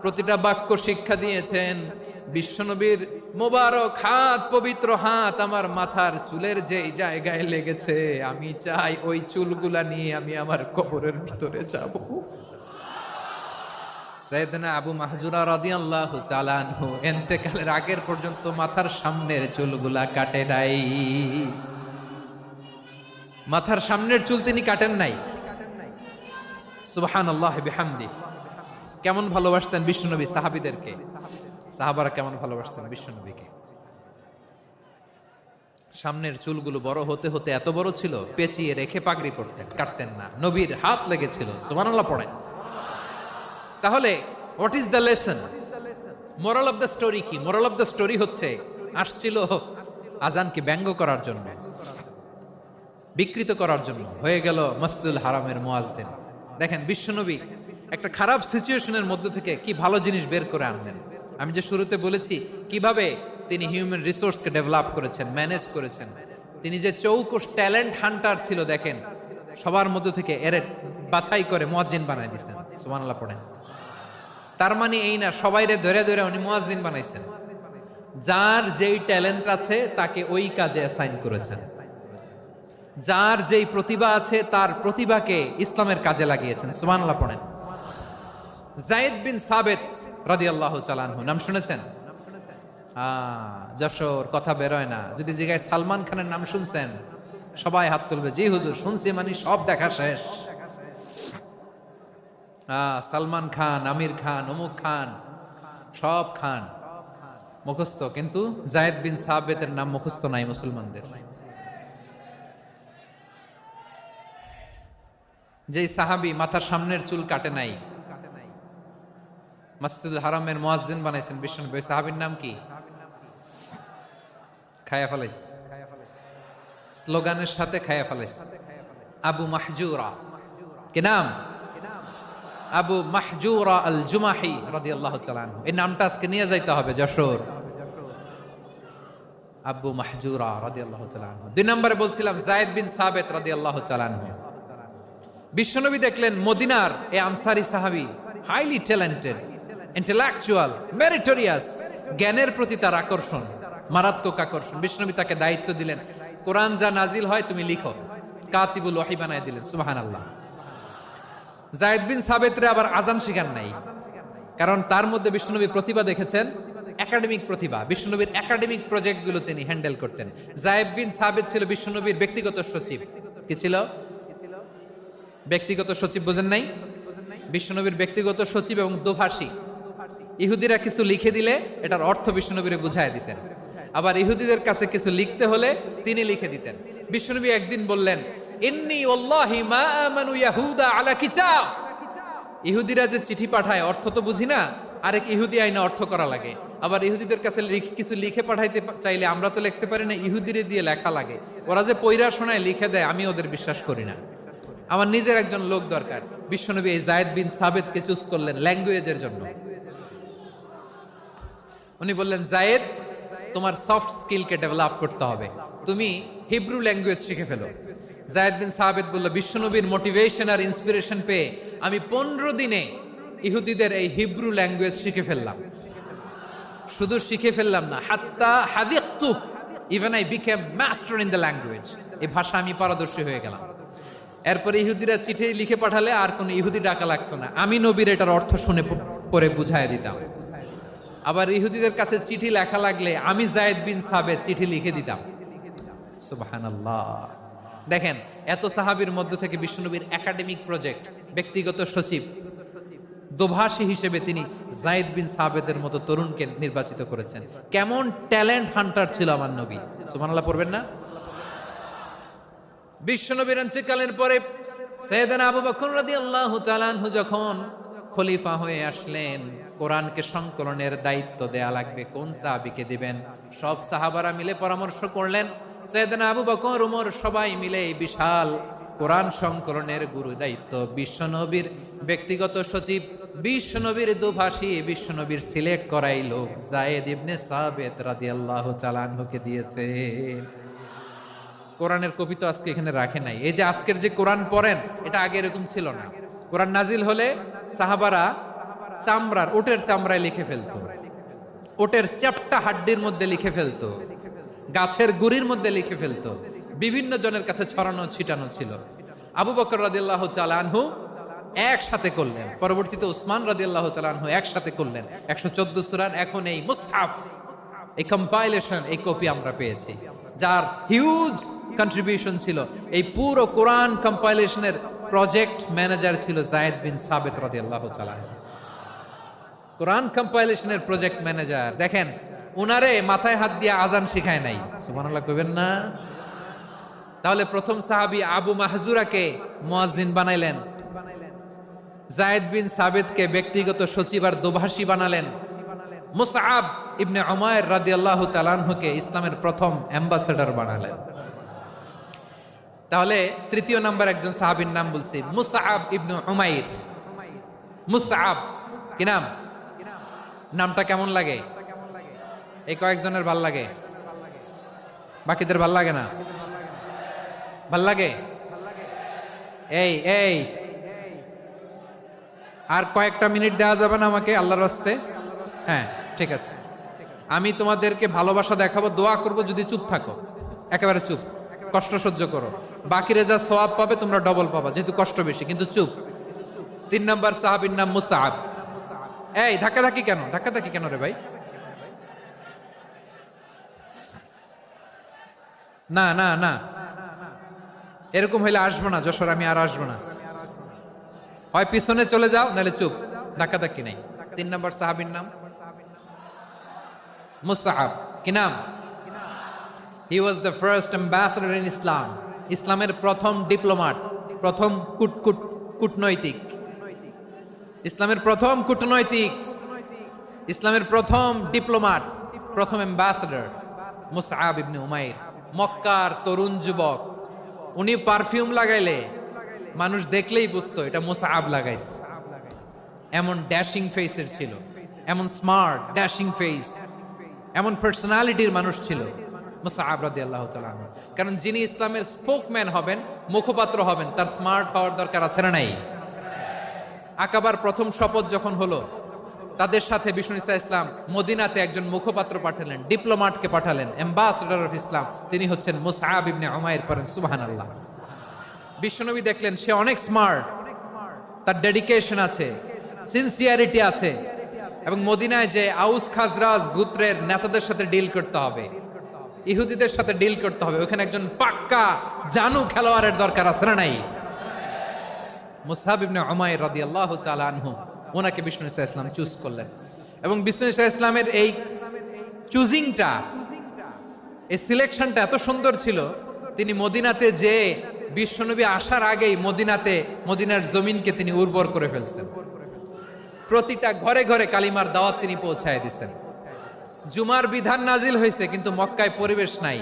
প্রতিটা বাক্য শিক্ষা দিয়েছেন। বিশ্বনবীর মোবারক হাত, পবিত্র হাত আমার মাথার চুলের যেই জায়গায় লেগেছে, আমি চাই ওই চুলগুলা নিয়ে আমি আমার কবরের ভিতরে যাব। সাইয়েদনা আবু মাহজুরা রাদিয়াল্লাহু তাআলা আনহু ইন্তেকালের আগের পর্যন্ত মাথার সামনের চুলগুলা কাটে নাই। মাথার সামনের চুল তিনি কাটেন নাই। সুবহানাল্লাহি বিহামদি। কেমন ভালোবাসতেন বিশ্বনবী সাহাবীদেরকে, সাহাবারা কেমন ভালোবাসতেন বিশ্বনবীকে। সামনের চুলগুলো বড় হতে হতে এত বড় ছিল, পেঁচিয়ে রেখে পাগড়ি পরতেন, কাটতেন না। নবীর হাত লেগেছিল। সুবহানাল্লাহ পড়েন। তাহলে what is the lesson? Moral of the story কি? মোরাল অফ দ্য স্টোরি হচ্ছে, আসছিল আজানকে ব্যঙ্গ করার জন্য, বিকৃত করার জন্য, হয়ে গেল মসজিদুল হারামের মুয়াজ্জিন। দেখেন বিশ্বনবী একটা খারাপ সিচুয়েশনের মধ্যে থেকে কি ভালো জিনিস বের করে আনলেন। আমি যে শুরুতে বলেছি কিভাবে তিনি হিউম্যান রিসোর্সকে ডেভেলপ করেছেন, ম্যানেজ করেছেন। তিনি যে চৌকস ট্যালেন্ট হান্টার ছিল, দেখেন সবার মধ্যে থেকে এর বাছাই করে মুয়াজ্জিন বানাই দিয়েছেন। সুবহানাল্লাহ পড়েন। তার মানে এই না সবাইরে ধরে ধরে উনি মুয়াজ্জিন বানাইছেন। যার যেই ট্যালেন্ট আছে তাকে ওই কাজে অ্যাসাইন করেছেন। যার যেই প্রতিভা আছে তার প্রতিভাকে ইসলামের কাজে লাগিয়েছেন। সুবহানাল্লাহ পড়েন। যায়েদ বিন সাবেত রাদিয়াল্লাহু তাআলা আনহু নাম শুনেছেন? যশোর কথা বেরোয় না। যদি জিগায় সালমান খানের নাম শুনছেন, সবাই হাত তুলবে, জি হুজুর শুনছি, মানে সব দেখা শেষ। সালমান খান, আমির খান, অমুক খান, সব খান মুখস্থ, কিন্তু যায়েদ বিন সাবেতের নাম মুখস্থ নাই মুসলমানদের। যেই সাহাবী মাথার সামনের চুল কাটে নাই, মসজিদুল হারামের মুয়াজ্জিন বানাইছেন বিশ্বনবী, ওই সাহাবীর নাম কি? খায়া ফেলাইস, স্লোগানের সাথে খায়া ফেলাইস। আবু মাহজুরা, কি নাম? আবু মাহজুরা আল জুমাহি রাদিয়াল্লাহু তাআলা আনহু। এই নামটা আজকে নিয়ে যাইতে হবে যশোর। আবু মাহজুরা রাদিয়াল্লাহু তাআলা আনহু। দুই নম্বরে বলছিলাম যায়েদ বিন সাবেত রাদিয়াল্লাহু তাআলা আনহু। বিশ্বনবী দেখলেন মদিনার এই আনসারী সাহাবী হাইলি ট্যালেন্টেড, ইন্টেলেকচুয়াল, মেরিটোরিয়াস, জ্ঞানের প্রতি তার আকর্ষণ, মারাত্মক আকর্ষণ। বিশ্বনবী তাকে দায়িত্ব দিলেন, কোরআন যা নাজিল হয় তুমি লিখো, কাতিবুল ওয়াহি বানায় দিলেন। সুবহানাল্লাহ। যায়েদ বিন সাবেতরে আবার আজান শিখান নাই, কারণ তার মধ্যে বিশ্বনবী প্রতিভা দেখেছেন, একাডেমিক প্রতিভা। বিশ্বনবীর একাডেমিক প্রজেক্টগুলো তিনি হ্যান্ডেল করতেন। যায়েদ বিন সাবেত ছিল বিশ্বনবীর ব্যক্তিগত সচিব। কি ছিল? ব্যক্তিগত সচিব। বোঝেন নাই? বিশ্বনবীর ব্যক্তিগত সচিব এবং দোভাষী। ইহুদিরা কিছু লিখে দিলে এটার অর্থ বিশ্বনবীরে বুঝায় দিতেন, আবার ইহুদিদের কাছে কিছু লিখতে হলে তিনি লিখে দিতেন। বিশ্বনবী একদিন বললেন, ইন্নী ওয়াল্লাহি মা আমানু ইয়াহুদা আলা কিতাব। ইহুদিরা যে চিঠি পাঠায় অর্থ তো বুঝি না, আরেক ইহুদি আইনা অর্থ করা লাগে। আবার ইহুদিদের কাছে কিছু লিখে পাঠাইতে চাইলে আমরা তো লিখতে পারি না, ইহুদিরে দিয়ে লেখা লাগে। ওরা যে পয়রা শোনায় লিখে দেয়, আমি ওদের বিশ্বাস করি না। আমার নিজের একজন লোক দরকার। বিশ্বনবী এই যায়েদ বিন সাবেতকে চুজ করলেন ল্যাঙ্গুয়েজের জন্য। উনি বললেন, যায়েদ তোমার সফট স্কিলকে ডেভেলপ করতে হবে, তুমি হিব্রু ল্যাঙ্গুয়েজ শিখে ফেলো। যায়েদ বিন সাবেত বলল, বিশ্বনবীর মোটিভেশন আর ইন্সপিরেশন পেয়ে আমি 15 দিনে ইহুদিদের এই হিব্রু ল্যাঙ্গুয়েজ শিখে ফেললাম। শুধু শিখে ফেললাম না, হাত্তা হাদিকতু, even I became master in the language. এই ভাষা আমি পারদর্শী হয়ে গেলাম। এরপরে ইহুদিরা চিঠি লিখে পাঠালে আর কোনো ইহুদি ডাকা লাগতো না, আমি নবীর এটার অর্থ শুনে পরে বুঝাই দিতাম। আবার ইহুদিদের কাছে চিঠি লেখা লাগলে আমি যায়েদ বিন সাবেত চিঠি লিখে দিতাম। সুবহানাল্লাহ। দেখেন এত সাহাবীর মধ্যে থেকে বিশ্বনবীর একাডেমিক প্রজেক্ট, ব্যক্তিগত সচিব, দোভাষী হিসেবে তিনি যায়েদ বিন সাবেতের মতো তরুণকে নির্বাচিত করেছেন। কেমন ট্যালেন্ট হান্টার ছিল আমার নবী। সুবহানাল্লাহ পড়বেন না? বিশ্বনবীর ইন্তেকালের পরে সাইয়েদনা আবু বকর রাদিয়াল্লাহু তাআলা আনহু যখন খলিফা হয়ে আসলেন, কোরআনকে সংকলনের দায়িত্ব দেয়া লাগবে, কোন সাহাবীকে দিবেন? সব সাহাবারা মিলে পরামর্শ করলেন। সাইয়েদনা আবু বকর, ওমর সবাই মিলে এই বিশাল কোরআন সংকলনের গুরু দায়িত্ব বিশ্বনবীর ব্যক্তিগত সচিব, বিশ্বনবীর দোভাষী, বিশ্বনবীর সিলেক্ট করাই লোক যায়েদ ইবনে সাবেত রাদিয়াল্লাহু তাআলা আনহুকে দিয়েছে। কোরআনের কপি তো আজকে এখানে রাখে নাই। এই যে আজকের যে কোরআন পড়েন, এটা আগে এরকম ছিল না। কোরআন নাজিল হলে সাহাবারা চামড়ার, ওটের চামড়ায় লিখে ফেলতো, ওটের চ্যাপ্টা হাড্ডির মধ্যে লিখে ফেলতো, গাছের গুড়ির মধ্যে লিখে ফেলতো। বিভিন্ন জনের কাছে ছড়ানো ছিটানো ছিল। আবু বকর রাদিয়াল্লাহু তাআলা আনহু একসাথে করলেন, পরবর্তীতে উসমান রাদিয়াল্লাহু তাআলা আনহু একসাথে করলেন। 114 সূরার এখন এই মুসহাফ, এই কম্পাইলেশন, এই কপি আমরা পেয়েছি, যার হিউজ কন্ট্রিবিউশন ছিল। এই পুরো কোরআন কম্পাইলেশনের প্রজেক্ট ম্যানেজার ছিল যায়েদ বিন সাবেত রাদিয়াল্লাহু তাআলা। কোরআন কম্পাইলেশনের প্রজেক্ট ম্যানেজার। দেখেন উনারে মাথায় হাত দিয়ে আজান শিখায় নাই। সুবহানাল্লাহ কইবেন না? তাহলে প্রথম সাহাবী আবু মাহজুরাকে মুয়াজ্জিন বানাইলেন, যায়েদ বিন সাবেতকে ব্যক্তিগত সচিব আর দোভাষী বানালেন, মুসআব ইবনে উমাইর রাদিয়াল্লাহু তাআলা আনহুকে ইসলামের প্রথম অ্যাম্বাসেডর বানালেন। তাহলে তৃতীয় নাম্বার একজন সাহাবীর নাম বলছি, মুসআব ইবনে উমাইর। মুসআব কি নাম? নামটা কেমন লাগে? এই কয়েকজনের ভাল লাগে, বাকিদের ভাল লাগে না? ভাল লাগে? এই এই আর কয়েকটা মিনিট দেওয়া যাবে না আমাকে আল্লাহর রাস্তে? হ্যাঁ ঠিক আছে, আমি তোমাদেরকে ভালোবাসা দেখাবো, দোয়া করব যদি চুপ থাকো, একেবারে চুপ, কষ্ট সহ্য করো, বাকিরে যা সওয়াব পাবে তোমরা ডবল পাবা, যেহেতু কষ্ট বেশি, কিন্তু চুপ। 3 নাম্বার সাহাবীর নাম মুসআব। এই ধাক্কাধাক্কি কেন? ধাক্কাধাক্কি কেন রে ভাই? না না না, এরকম হইলে আসবো না যশোর, আমি আর আসবো না। হয় পিছনে চলে যাও, নাহলে চুপ, ধাক্কাধাক্কি নাই। 3 নাম্বার সাহাবীর নাম মুসআব। কি নাম? He was the first ambassador in Islam. ইসলামের প্রথম ডিপ্লোমাট, প্রথম কূটনৈতিক, ইসলামের প্রথম কূটনৈতিক, ইসলামের প্রথম ডিপ্লোমাট, প্রথম অ্যাম্বাসেডর মুসআব ইবনে উমাইর। মক্কার তরুণ যুবক, উনি পারফিউম লাগাইলে মানুষ দেখলেই বুঝতো এটা মুসআব লাগাইছে। এমন ড্যাশিং ফেসের ছিল, এমন স্মার্ট ড্যাশিং ফেস, এমন পার্সোনালিটির মানুষ ছিল মুসআব রাদিয়াল্লাহু তাআলা আনহু। কারণ যিনি ইসলামের স্পোকম্যান হবেন, মুখপাত্র হবেন, তার স্মার্ট হওয়ার দরকার আছে না নাই? আকাবার প্রথম শপথ যখন হলো, তাদের সাথে বিষ্ণু ঈসা ইসলাম মদিনাতে একজন মুখপাত্র পাঠালেন, ডিপ্লোমাটকে পাঠালেন, অ্যাম্বাসেডর অফ ইসলাম, তিনি হচ্ছেন মুসআব ইবনে উমাইর। পড়েন সুবহানাল্লাহ। বিশ্বনবী দেখলেন সে অনেক স্মার্ট, তার ডেডিকেশন আছে, সিনসিয়ারিটি আছে, এবং মদিনায় যে আউস খাজরাজ গোত্রের নেতাদের সাথে ডিল করতে হবে, ইহুদিদের সাথে ডিল করতে হবে, ওখানে একজন পাক্কা জানু খেলোয়াড়ের দরকার আছে না নাই? মুসআব ইবনে উমাইর রাদিয়াল্লাহু তাআলা আনহু, ওনাকে বিষ্ণু ঈসা ইসলাম চুজ করলেন। এবং বিষ্ণু ঈসা ইসলামের এই চুজিংটা, এই সিলেকশনটা এত সুন্দর ছিল, তিনি মদিনাতে যে বিশ্বনবী আসার আগেই মদিনার জমিনকে তিনি উর্বর করে ফেলছেন। প্রতিটা ঘরে ঘরে কালিমার দাওয়াত তিনি পৌঁছায় দিচ্ছেন। জুমার বিধান নাজিল হয়েছে, কিন্তু মক্কায় পরিবেশ নাই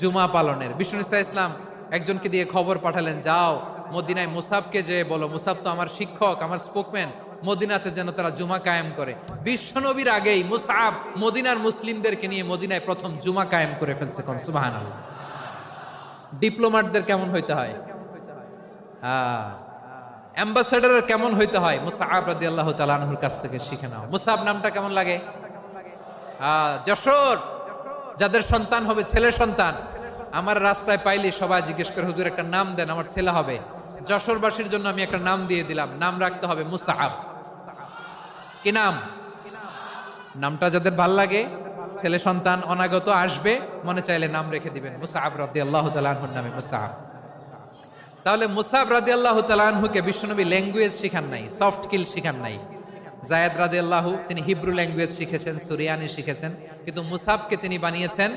জুমা পালনের। বিষ্ণু ঈসা ইসলাম একজনকে দিয়ে খবর পাঠালেন, যাও মদিনায় মুসাবকে যে বলো, মুসাব তো আমার শিক্ষক, আমার স্পোকম্যান, মদিনাতে যেন তারা জুমা কায়েম করে। বিশ্বনবীর আগেই মুসআব মদিনার মুসলিমদেরকে নিয়ে মদিনায় প্রথম জুমা কায়েম করে ফেলছে। কোন সুবহানাল্লাহ। ডিপ্লোমাটদের কেমন হইতে হয়, অ্যাম্বাসেডরের কেমন হইতে হয়, মুসআব রাদিয়াল্লাহু তাআলা আনহুর কাছ থেকে শিখে নাও। মুসআব নামটা কেমন লাগে? যশোর যাদের সন্তান হবে, ছেলে সন্তান, আমার রাস্তায় পাইলে সবাই জিজ্ঞেস করে, হুজুর একটা নাম দেন, আমার ছেলে হবে। যশোরবাসীর জন্য আমি একটা নাম দিয়ে দিলাম, নাম রাখতে হবে মুসআব। কি নাম? নামটা যাদের ভাল লাগে, ছেলে সন্তান অনাগত আসবে, মনে চাইলে নাম রেখে দিবেন মুসআব রাদিয়াল্লাহু তাআলা আনহুর নামে মুসআব। তাহলে মুসআব রাদিয়াল্লাহু তাআলা আনহুকে বিশ্বনবী ল্যাঙ্গুয়েজ শিখান নাই, সফট স্কিল শিখান নাই। যায়েদ রাদিয়াল্লাহু তিনি হিব্রু ল্যাঙ্গুয়েজ শিখেছেন, সুরিয়ানি শিখেছেন, কিন্তু মুসআবকে তিনি বানিয়েছেন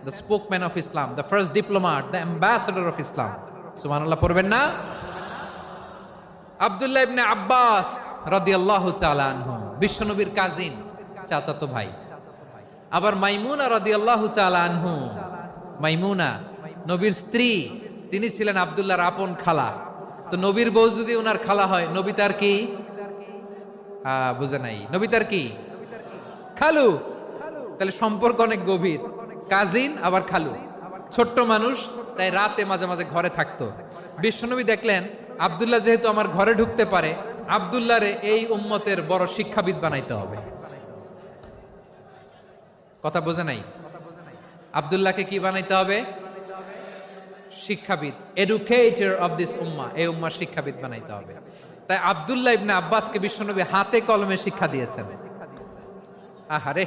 the spokesman of Islam, the first diplomat, the ambassador of Islam. সুবহানাল্লাহ পড়বেন না? আব্দুল্লাহ ইবনে আব্বাস রাদিয়াল্লাহু তাআলা আনহু বিশ্বনবীর কাজিন, চাচাতো ভাই। আবার মাইমুনা রাদিয়াল্লাহু তাআলা আনহু, মাইমুনা নবীর স্ত্রী, তিনি ছিলেন আব্দুল্লাহর আপন খালা। তো নবীর বউ যদি ওনার খালা হয়, নবী তার কি? বুঝে নাই, নবী তার কি? খালু। তাহলে সম্পর্ক অনেক গভীর, কাজিন আবার খালু, ছোট্ট মানুষ, তাই রাতে মাঝে মাঝে ঘরে থাকতো। বিশ্বনবী দেখলেন আব্দুল্লাহ যেহেতু আমার ঘরে ঢুকতে পারে, আব্দুল্লাহরে এই উম্মতের বড় শিক্ষাবিদ বানাইতে হবে। কথা বোঝে নাই? আব্দুল্লাহকে কি বানাইতে হবে? শিক্ষাবিদ, এডুকেটর অফ দিস উম্মাহ, এই উম্মার শিক্ষাবিদ বানাইতে হবে। তাই আব্দুল্লাহ ইবনে আব্বাসকে বিশ্বনবী হাতে কলমে শিক্ষা দিয়েছেন। আহারে,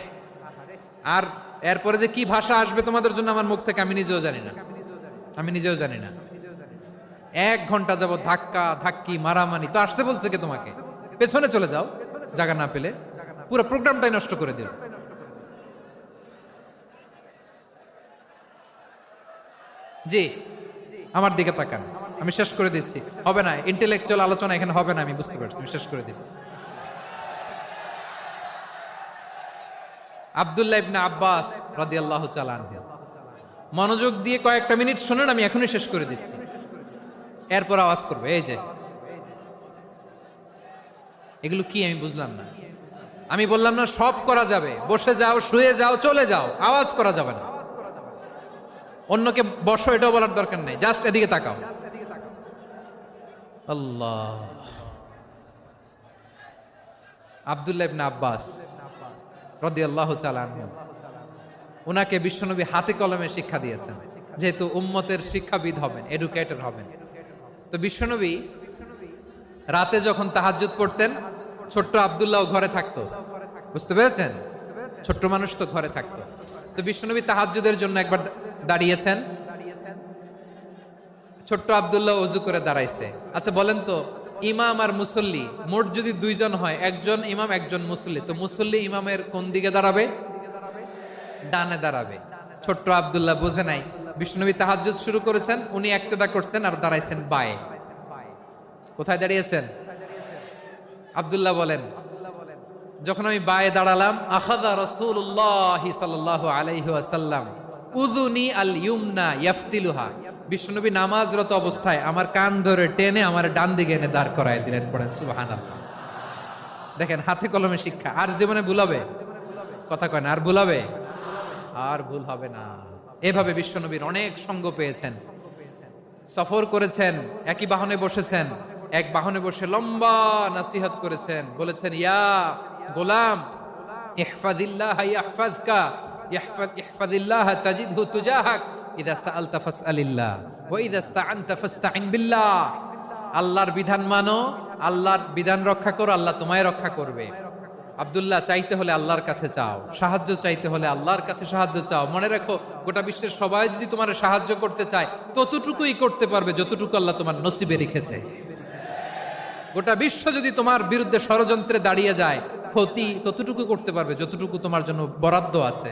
আর এরপরে যে কি ভাষা আসবে তোমাদের জন্য আমার মুখ থেকে আমি নিজেও জানি না, আমি নিজেও জানি না। 1 ঘন্টা যাবত ধাক্কা ধাক্কি মারামারি। তো আসতে বলছে কে তোমাকে? পেছনে চলে যাও, জায়গা না পেলে। পুরো প্রোগ্রামটাই নষ্ট করে দিল। জি, আমার দিকে তাকান, আমি শেষ করে দিচ্ছি। হবে না, ইন্টেলেকচুয়াল আলোচনা এখানে হবে না, আমি বুঝতে পারছি, আমি শেষ করে দিচ্ছি। আব্দুল্লাহ ইবনে আব্বাস রাদিয়াল্লাহু তাআলা আনহু। মনোযোগ দিয়ে কয়েকটা মিনিট শুনুন, আমি এখনই শেষ করে দিচ্ছি, এরপর আওয়াজ করবে। এই যে এগুলো কি আমি বুঝলাম না। আমি বললাম না সব করা যাবে, বসে যাও, শুয়ে যাও, চলে যাও, আওয়াজ করা যাবে না। অন্যকে বসো এটাও বলার দরকার নেই, জাস্ট এদিকে তাকাও। আল্লাহ। আব্দুল্লাহ ইবনে আব্বাস রাদিয়াল্লাহু তাআলা আনহু, উনাকে বিশ্বনবী হাতে কলমে শিক্ষা দিয়েছেন, যেহেতু উম্মতের শিক্ষাবিদ হবেন, এডুকেটর হবেন। তো বিশ্বনবী রাতে যখন তাহাজ্জুদ পড়তেন, ছোট্ট আব্দুল্লাহ ঘরে থাকতো। বুঝতে পেরেছেন? ছোট্ট মানুষ তো ঘরে থাকতো। তো বিশ্বনবী তাহাজ্জুদের জন্য একবার দাঁড়িয়েছেন, ছোট্ট আব্দুল্লাহ ওযু করে দাঁড়াইছে। আচ্ছা বলেন তো, ইমাম আর মুসল্লি মোট যদি দুইজন হয়, একজন ইমাম একজন মুসল্লি, তো মুসল্লি ইমামের কোন দিকে দাঁড়াবে? ডানে দাঁড়াবে। ছোট্ট আব্দুল্লাহ বুঝে নাই, বিশ্বনবী তাহাজ্জুদ শুরু করেছেন, উনি ইক্তেদা করছেন আর দাঁড়াইছেন বায়ে। কোথায় দাঁড়িয়েছেন? আব্দুল্লাহ বলেন, যখন আমি বায়ে দাঁড়ালাম, আখাযা রাসূলুল্লাহ সাল্লাল্লাহু আলাইহি ওয়াসাল্লাম উযুনি আল ইউমনা ইয়াফতিলুহা, বিশ্বনবী নামাজরত অবস্থায় আমার কান ধরে টেনে আমার ডান দিকে এনে দাঁড় করায় দিলেন। পড়েন সুবহানাল্লাহ। দেখেন হাতে কলমে শিক্ষা। আর জীবনে ভুলাবে? কথা কয় না, আর ভুলাবে? আর ভুল হবে না। এভাবে বিশ্বনবীর অনেক সঙ্গ পেয়েছেন, সফর করেছেন, একই বাহনে বসেছেন, এক বাহনে বসে লম্বা নাসিহত করেছেন, বলেছেন ইয়া গোলাম ইহফাজিল্লাহ ইয়াহফাজকা ইহফাজিল্লাহ তাজিদহু তুজাহাক ইযা সাআলতা ফাসআলিল্লাহ ওয়া ইযা ইসতাআনতা ফাসতাইন বিল্লাহ। আল্লাহর বিধান মানো, আল্লাহর বিধান রক্ষা করো, আল্লাহ তোমায় রক্ষা করবে। আব্দুল্লাহ, চাইতে হলে আল্লাহর কাছে চাও, সাহায্য চাইতে হলে আল্লাহর কাছে সাহায্য চাও। মনে রাখো, গোটা বিশ্বের সবাই যদি তোমার সাহায্য করতে চায়, ততটুকুই করতে পারবে যতটুকু আল্লাহ তোমার নসিবে রেখেছে। গোটা বিশ্ব যদি তোমার বিরুদ্ধে ষড়যন্ত্রে দাঁড়িয়ে যায়, ক্ষতি ততটুকু করতে পারবে যতটুকু তোমার জন্য বরাদ্দ আছে,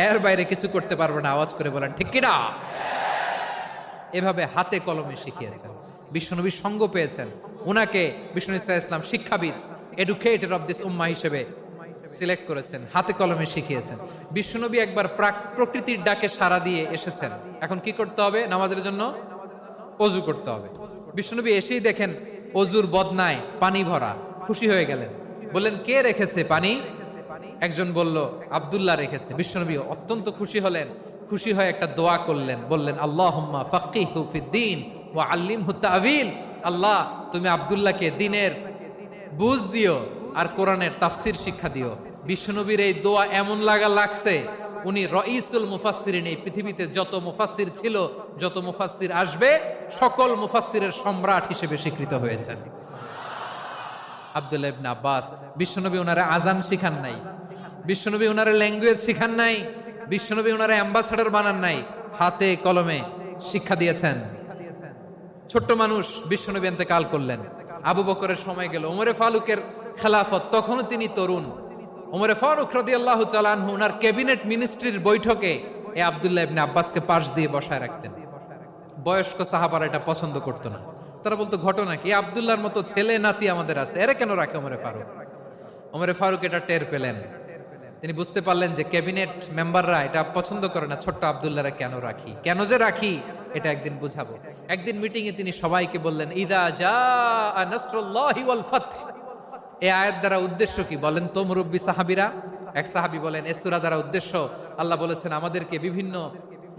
এর বাইরে কিছু করতে পারবে না। আওয়াজ করে বলেন ঠিক কিনা? এভাবে হাতে কলমে শিখিয়েছেন, বিশ্বনবীর সঙ্গ পেয়েছেন। উনাকে বিষ্ণু ইসলাম শিক্ষাবিদ, এডুকেটর অফ দিস উম্মাহ হিসেবে সিলেক্ট করেছেন, হাতে কলমে শিখিয়েছেন। বিশ্বনবী একবার প্রকৃতির ডাকে সাড়া দিয়ে এসেছেন। এখন কি করতে হবে? নামাজের জন্য ওযু করতে হবে। বিশ্বনবী এসেই দেখেন ওযুর বদনায় পানি ভরা, খুশি হয়ে গেলেন, বললেন কে রেখেছে পানি? একজন বলল আব্দুল্লাহ রেখেছে। বিশ্বনবী অত্যন্ত খুশি হলেন, খুশি হয়ে একটা দোয়া করলেন, বললেন আল্লাহুম্মা ফাক্কিহু ফিদ্দীন ওয়া আল্লিমহু তা'ওয়ীল। আল্লাহ, তুমি আব্দুল্লাহকে দ্বীনের বুঝ দিও আর কোরআনের তাফসীর শিক্ষা দিও। বিশ্বনবীর এই দোয়া এমন লাগছে, উনি রাইসুল মুফাসসিরিন, এই পৃথিবীতে যত মুফাসসির ছিল, যত মুফাসসির আসবে, সকল মুফাসসিরের সম্রাট হিসেবে স্বীকৃত হয়েছেন। আব্দুল্লাহ ইবনে আব্বাস, বিশ্বনবী ওনারে আজান শিখান নাই, বিশ্বনবী ওনারে ল্যাঙ্গুয়েজ শিখান নাই, বিশ্বনবী ওনারে অ্যাম্বাসাডর বানান নাই, হাতে কলমে শিক্ষা দিয়েছেন। ছোট্ট মানুষ, বিশ্বনবী ইন্তেকাল করলেন, আবু বকরের সময় গেল, ওমরে ফারুকের খেলাফত, তখনও তিনি তরুণ। ওমরে ফারুক রাদিয়াল্লাহু তাআলা আনহু ওনার ক্যাবিনেট মিনিস্ট্রির বৈঠকে এই আব্দুল্লাহ ইবনে আব্বাসকে পাশ দিয়ে বসায় রাখতেন। বয়স্ক সাহাবারা এটা পছন্দ করতো না, তারা বলতো ঘটনা কি, আব্দুল্লাহর মতো ছেলে নাতি আমাদের আছে, এরা কেন রাখে ওমরে ফারুক? ওমরে ফারুক এটা টের পেলেন, তিনি বুঝতে পারলেন যে ক্যাবিনেট মেম্বাররা এটা পছন্দ করে না, ছোট্ট আব্দুল্লাহরা কেন রাখি, কেন যে রাখি, এটা একদিন বুঝাবো। একদিন মিটিং এ তিনি সবাইকে বললেন ইযা জাআ নাসরুল্লাহি ওয়াল ফাতহ। এই আয়াত দ্বারা উদ্দেশ্য কি বলেন তো মুরব্বী সাহাবীরা? এক সাহাবী বলেন এই সূরা দ্বারা উদ্দেশ্য, আল্লাহ বলেছেন আমাদেরকে বিভিন্ন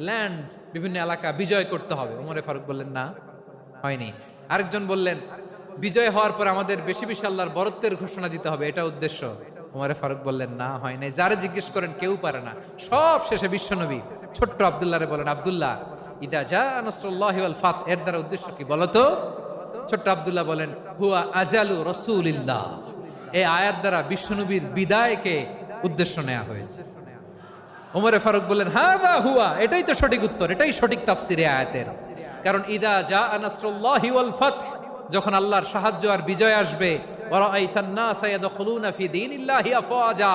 ল্যান্ড, বিভিন্ন এলাকা বিজয় করতে হবে। ওমরে ফারুক বললেন না, হয়নি। আরেকজন বললেন বিজয় হওয়ার পর আমাদের বেশি বেশি আল্লাহর বরত্বের ঘোষণা দিতে হবে, এটা উদ্দেশ্য। ওমরে ফারুক বললেন না, হয় নাই। যারা জিজ্ঞেস করেন কেউ পারে না। সব শেষে বিশ্বনবী ছোট্ট আব্দুল্লাহরে বলেন, আব্দুল্লাহ ইদা জাআ নাসরুল্লাহি ওয়াল ফাতহ, এর দ্বারা উদ্দেশ্য কি বলো তো? ছোট্ট আব্দুল্লাহ বলেন হুয়া আজালু রাসূলিল্লাহ। এই আয়াত দ্বারা বিশ্বনবীর বিদায়কে উদ্দেশ্য নেওয়া হয়েছে। ওমরে ফারুক বললেন হাযা হুয়া, এটাই তো সঠিক উত্তর, এটাই সঠিক তাফসীর এই আয়াতের। কারণ ইদা জাআ নাসরুল্লাহি ওয়াল ফাতহ, যখন আল্লাহর সাহায্য আর বিজয় আসবে, ওয়া রাআইতান নাসা ইয়াদখুলুনা ফি দীনিল্লাহি আফওয়াজা,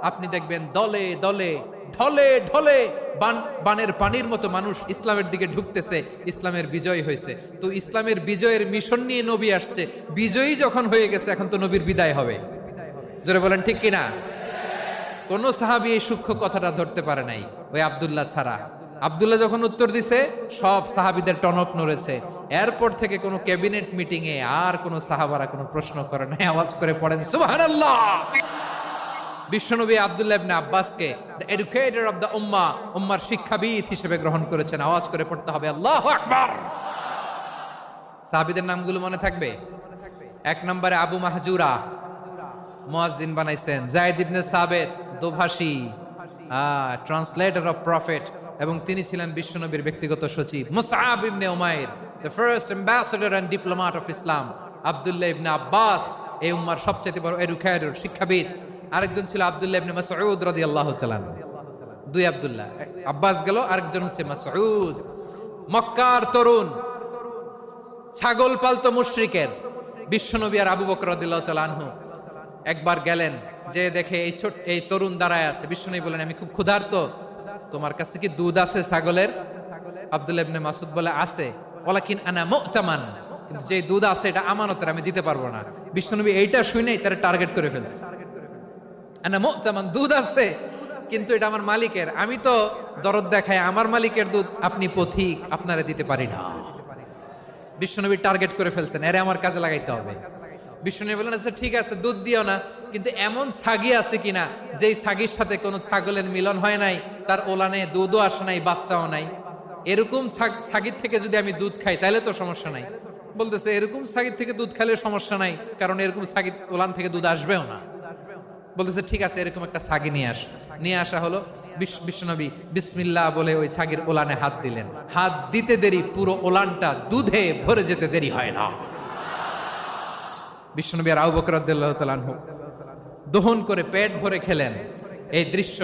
আপনি দেখবেন দলে দলে ঢলে ঢলে বানের পানির মতো মানুষ ইসলামের দিকে ঢুকতেছে, ইসলামের বিজয় হয়েছে। তো ইসলামের বিজয়ের মিশন নিয়ে নবী আসছে, বিজয়ী যখন হয়ে গেছে এখন তো নবীর বিদায় হবে। জোরে বলেন ঠিক কিনা? কোন সাহাবী এই সূক্ষ্ম কথাটা ধরতে পারে নাই, ওই আব্দুল্লাহ ছাড়া। আব্দুল্লাহ যখন উত্তর দিছে সব সাহাবীদের টনক নড়েছে। এরপর থেকে কোনো ক্যাবিনেট মিটিং এ আর কোনো সাহাবারা কোনো প্রশ্ন করে নাই, আওয়াজ করে পড়েন সুবহানাল্লাহ। বিশ্বনবী আব্দুল্লাহ ইবনে আব্বাসকে দ্য এডুকেটর অফ দ্য উম্মাহ, উম্মার শিক্ষাবিদ হিসেবে গ্রহণ করেছেন। আওয়াজ করে পড়তে হবে আল্লাহু আকবার। সাহাবীদের নামগুলো মনে থাকবে? এক নম্বরে আবু মাহজুরা, মুয়াজ্জিন বানাইছেন। যায়েদ ইবনে সাবিত, দোভাষী, ট্রান্সলেটর অফ প্রফেট, এবং তিনি ছিলেন বিশ্বনবীর ব্যক্তিগত সচিব। Musab ibn Umair, the first ambassador and diplomat of Islam. Abdullah ibn Abbas, এই উম্মার সবচেয়ে বড় এডুকেটর, শিক্ষাবিদ। আরেকজন ছিল আব্দুল্লাহ ইবনে মাসউদ রাদিয়াল্লাহু তাআলা। দুই আব্দুল্লাহ, আব্বাস গেল, আরেকজন হচ্ছে মাসউদ। মক্কার তরুণ, ছাগল পালতো মুশরিকের বিশ্বনবী আর আবু বকর রাদিয়াল্লাহু তাআলা আনহু একবার গেলেন, যে দেখে এই তরুণ দাঁড়ায় আছে। বিশ্বনবী বলেন, আমি খুব ক্ষুধার্ত, তোমার কাছে কি দুধ আছে ছাগলের? আব্দুল্লাহ ইবনে মাসউদ বলে, আছে। ওয়ালাকিন আনা মু'তামান, কিন্তু যে দুধ আছে এটা আমানতের, আমি দিতে পারবো না। বিশ্বনবী এইটা শুনেই তার টার্গেট করে ফেলছে। আনা মু'তামান, দুধ আছে কিন্তু এটা আমার মালিকের, আমি তো দরদ দেখাই, আমার মালিকের দুধ আপনি পথিক, আপনারা দিতে পারি না। বিশ্বনবী টার্গেট করে ফেলছেন, এরে আমার কাজে লাগাইতে হবে। বিশ্বনবী বললেন, আচ্ছা ঠিক আছে, দুধ দিও না, কিন্তু এমন ছাগি আছে কিনা যেই ছাগির সাথে কোনো ছাগলের মিলন হয় নাই, তার ওলানে দুধও আসে নাই, বাচ্চাও নাই, এরকম ছাগির থেকে যদি আমি দুধ খাই তাহলে তো সমস্যা নাই। বলতেছে, এরকম ছাগির থেকে দুধ খাইলে সমস্যা নাই, কারণ এরকম ছাগির ওলান থেকে দুধ আসবেও না। বলতেছে, ঠিক আছে, এরকম একটা ছাগি নিয়ে আসা হলো। বিশ্বনবী বিসমিল্লাহ বলে ওই ছাগির ওলানে হাত দিলেন। হাত দিতে দেরি, পুরো ওলানটা দুধে ভরে যেতে দেরি হয় না। বিশ্বনবী আর আবু বকর রাদিয়াল্লাহু তাআলা আনহু দহন করে পেট ভরে খেলেন। এই দৃশ্য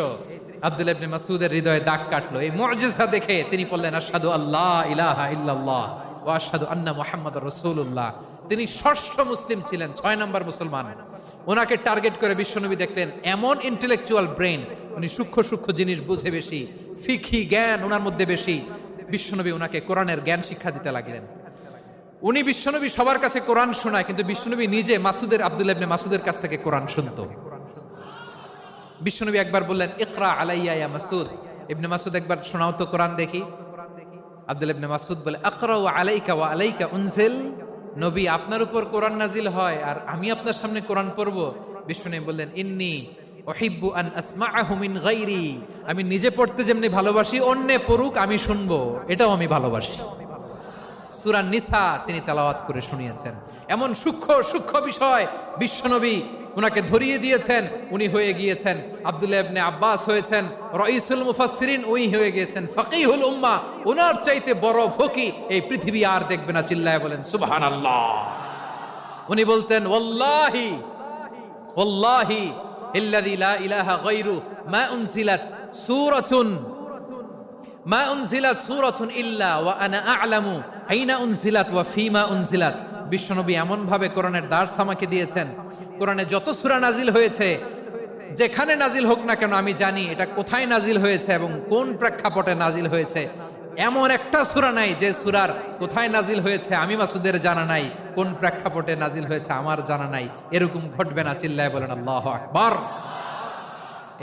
আব্দুল্লাহ ইবনে মাসউদের হৃদয়ে দাগ কাটলো। এই মুজিজা দেখে তিনি বললেন, আশহাদু আল্লা ইলাহা ইল্লাল্লাহ ওয়া আশহাদু আন্না মুহাম্মাদুর রাসূলুল্লাহ। তিনি ষষ্ঠ মুসলিম ছিলেন, 6 নম্বর মুসলমান। ওনাকে টার্গেট করে বিশ্বনবী দেখলেন এমন ইন্টেলেকচুয়াল ব্রেন, উনি সূক্ষ্ম সূক্ষ্ম জিনিস বুঝে বেশি, ফিকহি জ্ঞান ওনার মধ্যে বেশি। বিশ্বনবী ওনাকে কোরআনের জ্ঞান শিক্ষা দিতে লাগলেন। উনি বিশ্বনবী সবার কাছে কোরআন শোনায়, কিন্তু বিশ্বনবী নিজে আব্দুল্লাহ ইবনে মাসউদের কাছ থেকে কোরআন শুনতো। বিশ্বনবী একবার বললেন, ইকরা আলাইয়া ইয়া মাসউদ। ইবনে মাসউদ, একবার শোনাও তো কোরআন দেখি। আব্দুল্লাহ ইবনে মাসউদ বলে, আকরাউ আলাইকা ওয়া আলাইকা উনজিল। নবী, আপনার উপর কোরআন নাজিল হয় আর আমি আপনার সামনে কোরআন পড়বো? বিশ্বনবী বললেন, ইন্নী উহিব্বু আন আসমাআহু মিন গায়রি। আমি নিজে পড়তে যেমনি ভালোবাসি, অন্যে পড়ুক আমি শুনবো, এটাও আমি ভালোবাসি। সূরা নিসা তিনি তেলাওয়াত করে শুনিয়েছেন। এমন সূক্ষ্ম সূক্ষ্ম বিষয় বিশ্বনবী উনাকে ধরিয়ে দিয়েছেন। উনি হয়ে গিয়েছেন, আব্দুল্লাহ ইবনে আব্বাস হয়েছেন রাইসুল মুফাসসিরিন, উনি হয়ে গিয়েছেন ফাকিহুল উম্মাহ। ওনার চাইতে বড় ফকি এই পৃথিবী আর দেখবে না। চিল্লায় বলেন সুবহানাল্লাহ। উনি বলতেন, ওয়াল্লাহি ওয়াল্লাহি ইল্লাযী লা ইলাহা গায়রু মা উনজিলাত সূরাতুন ইল্লা ওয়া আনা আ'লামু আইনা উনজিলাত ওয়া ফীমা উনজিলাত। বিশ্বনবী এমন ভাবে কোরআনের দার্স আমাকে দিয়েছেন, কোরআনে যত সূরা নাজিল হয়েছে, যেখানে নাজিল হোক না কেন আমি জানি এটা কোথায় নাজিল হয়েছে এবং কোন প্রেক্ষাপটে নাজিল হয়েছে। এমন একটা সূরা নাই যে সূরার কোথায় নাজিল হয়েছে আমি মাসুদের জানা নাই, কোন প্রেক্ষাপটে নাজিল হয়েছে আমার জানা নাই। এরকম ঘটবে না। চিল্লায় বলেন আল্লাহু আকবার।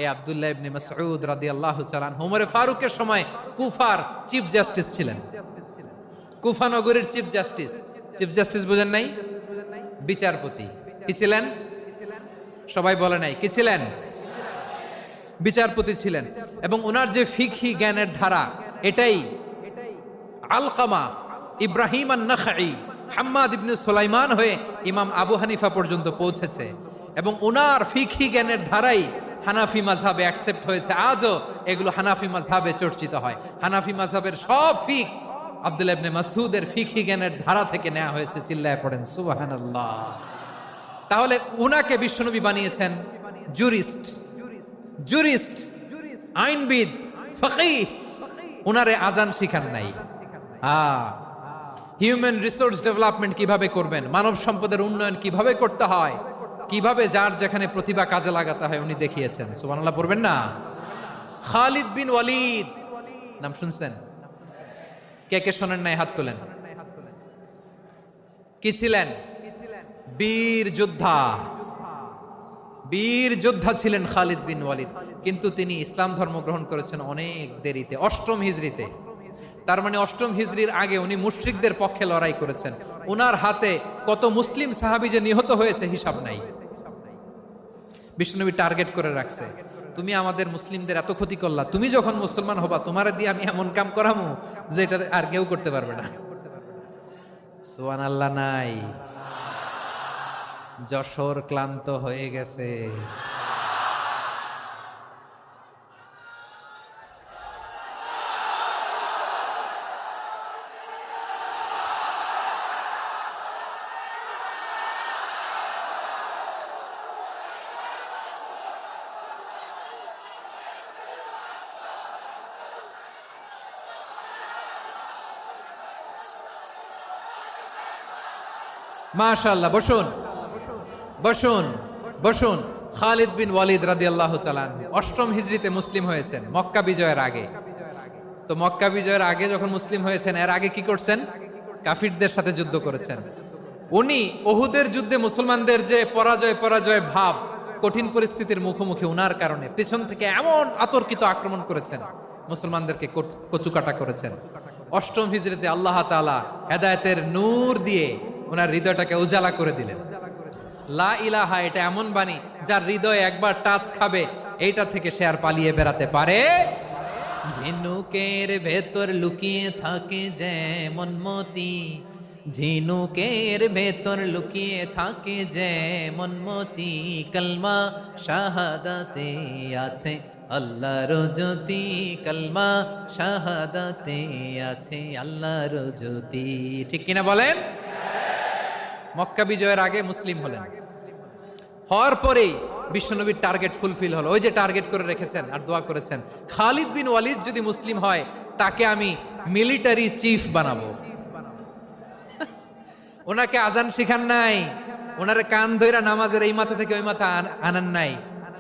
এই আব্দুল্লাহ ইবনে মাসউদ রাদিয়াল্লাহু তাআলা আনহু ওমর ফারুকের সময় কুফার চিফ জাস্টিস ছিলেন। কুফা নগরীর চিফ জাস্টিস। চিফ জাস্টিস বুঝেন নাই? বিচারপতি। কি ছিলেন? সবাই বলে নাই, কি ছিলেন? বিচারপতি ছিলেন। এবং ওনার যে ফিকহি জ্ঞানের ধারা, এটাই আলকামা, ইব্রাহিম আন-নাখাই, হাম্মাদ ইবনে সুলাইমান হয়ে ইমাম আবু হানিফা পর্যন্ত পৌঁছেছে। এবং ওনার ফিকহি জ্ঞানের ধারাই হানাফি মাযহাবে অ্যাকসেপ্ট হয়েছে। আজও এগুলো হানাফি মাযহাবে চর্চিত হয়। হানাফি মাযহাবের সব ফিক আব্দুল্লাহ ইবনে মাসউদের ফিকহি জ্ঞানের ধারা থেকে নেওয়া হয়েছে। চিল্লায় পড়েন সুবহানাল্লাহ। তাহলে উনাকে বিশ্বনবী বানিয়েছেন জুরিস্ট, আইনবিদ, ফাকিহ। উনারে আজান শিখান নাই। হিউম্যান রিসোর্স ডেভেলপমেন্ট কিভাবে করবেন, মানব সম্পদের উন্নয়ন কিভাবে করতে হয়, কিভাবে যার যেখানে প্রতিভা কাজে লাগাতে হয় উনি দেখিয়েছেন। সুবহানাল্লাহ পড়বেন না? খালিদ বিন ওয়ালিদ নাম শুনছেন? কে কে শোনেন নাই হাত তোলেন। কি ছিলেন? বীর যোদ্ধা। বীর যোদ্ধা ছিলেন খালিদ বিন ওয়ালিদ, কিন্তু তিনি ইসলাম ধর্ম গ্রহণ করেছেন অনেক দেরিতে, অষ্টম হিজরিতে। তার মানে অষ্টম হিজরির আগে উনি মুশরিকদের পক্ষে লড়াই করেছেন। উনার হাতে কত মুসলিম সাহাবী যে নিহত হয়েছে হিসাব নাই। বিষ্ণুনবী টার্গেট করে রাখছে, তুমি আমাদের মুসলিমদের এত ক্ষতি করলা, তুমি যখন মুসলমান হবা তোমার দিয়ে আমি এমন কাম করামু যে এটা আর কেউ করতে পারবে না। সুবহানাল্লাহ নাই? যশোর ক্লান্ত হয়ে গেছে। মাশাআল্লাহ, বসুন বসুন বসুন। খালিদ বিন ওয়ালিদ রাদিয়াল্লাহু তাআলা অষ্টম হিজরিতে মুসলিম হয়েছেন, মক্কা বিজয়ের আগে। তো মক্কা বিজয়ের আগে যখন মুসলিম হয়েছেন, এর আগে কি করছেন? কাফিরদের সাথে যুদ্ধ করেছেন। উনি উহুদের যুদ্ধে মুসলমানদের যে পরাজয় ভাব, কঠিন পরিস্থিতির মুখোমুখি উনার কারণে পেছন থেকে এমন আতর্কিত আক্রমণ করেছেন, মুসলমানদেরকে কচুকাটা করেছেন। অষ্টম হিজরিতে আল্লাহ তাআলা হেদায়েতের নূর দিয়ে ওনার হৃদয়টাকে উজালা করে দিলেন। লা ইলাহা এটা এমন বাণী যার হৃদয়ে একবার টাচ খাবে, এইটা থেকে সে আর পালিয়ে বেড়াতে পারে। ঝিনুকের ভেতর লুকিয়ে থাকে যেমন মতি, ঝিনুকের ভেতর লুকিয়ে থাকে যেমন মতি, কলমা শাহাদাতে আছে আল্লাহর জ্যোতি, কলমা শাহাদাতে আছে আল্লাহর জ্যোতি। ঠিক কিনা বলেন? মক্কা বিজয়ের আগে মুসলিম হলেন, হওয়ার পরেই বিশ্বনবীর টার্গেট ফুলফিল হলো। ওই যে টার্গেট করে রেখেছেন আর দোয়া করেছেন, খালিদ বিন ওয়ালিদ যদি মুসলিম হয় তাকে আমি মিলিটারি চিফ বানাবো। ওনাকে আজান শিখান নাই, ওনারে কান ধইরা নামাজের এই মাথা থেকে ওই মাথা আনান নাই,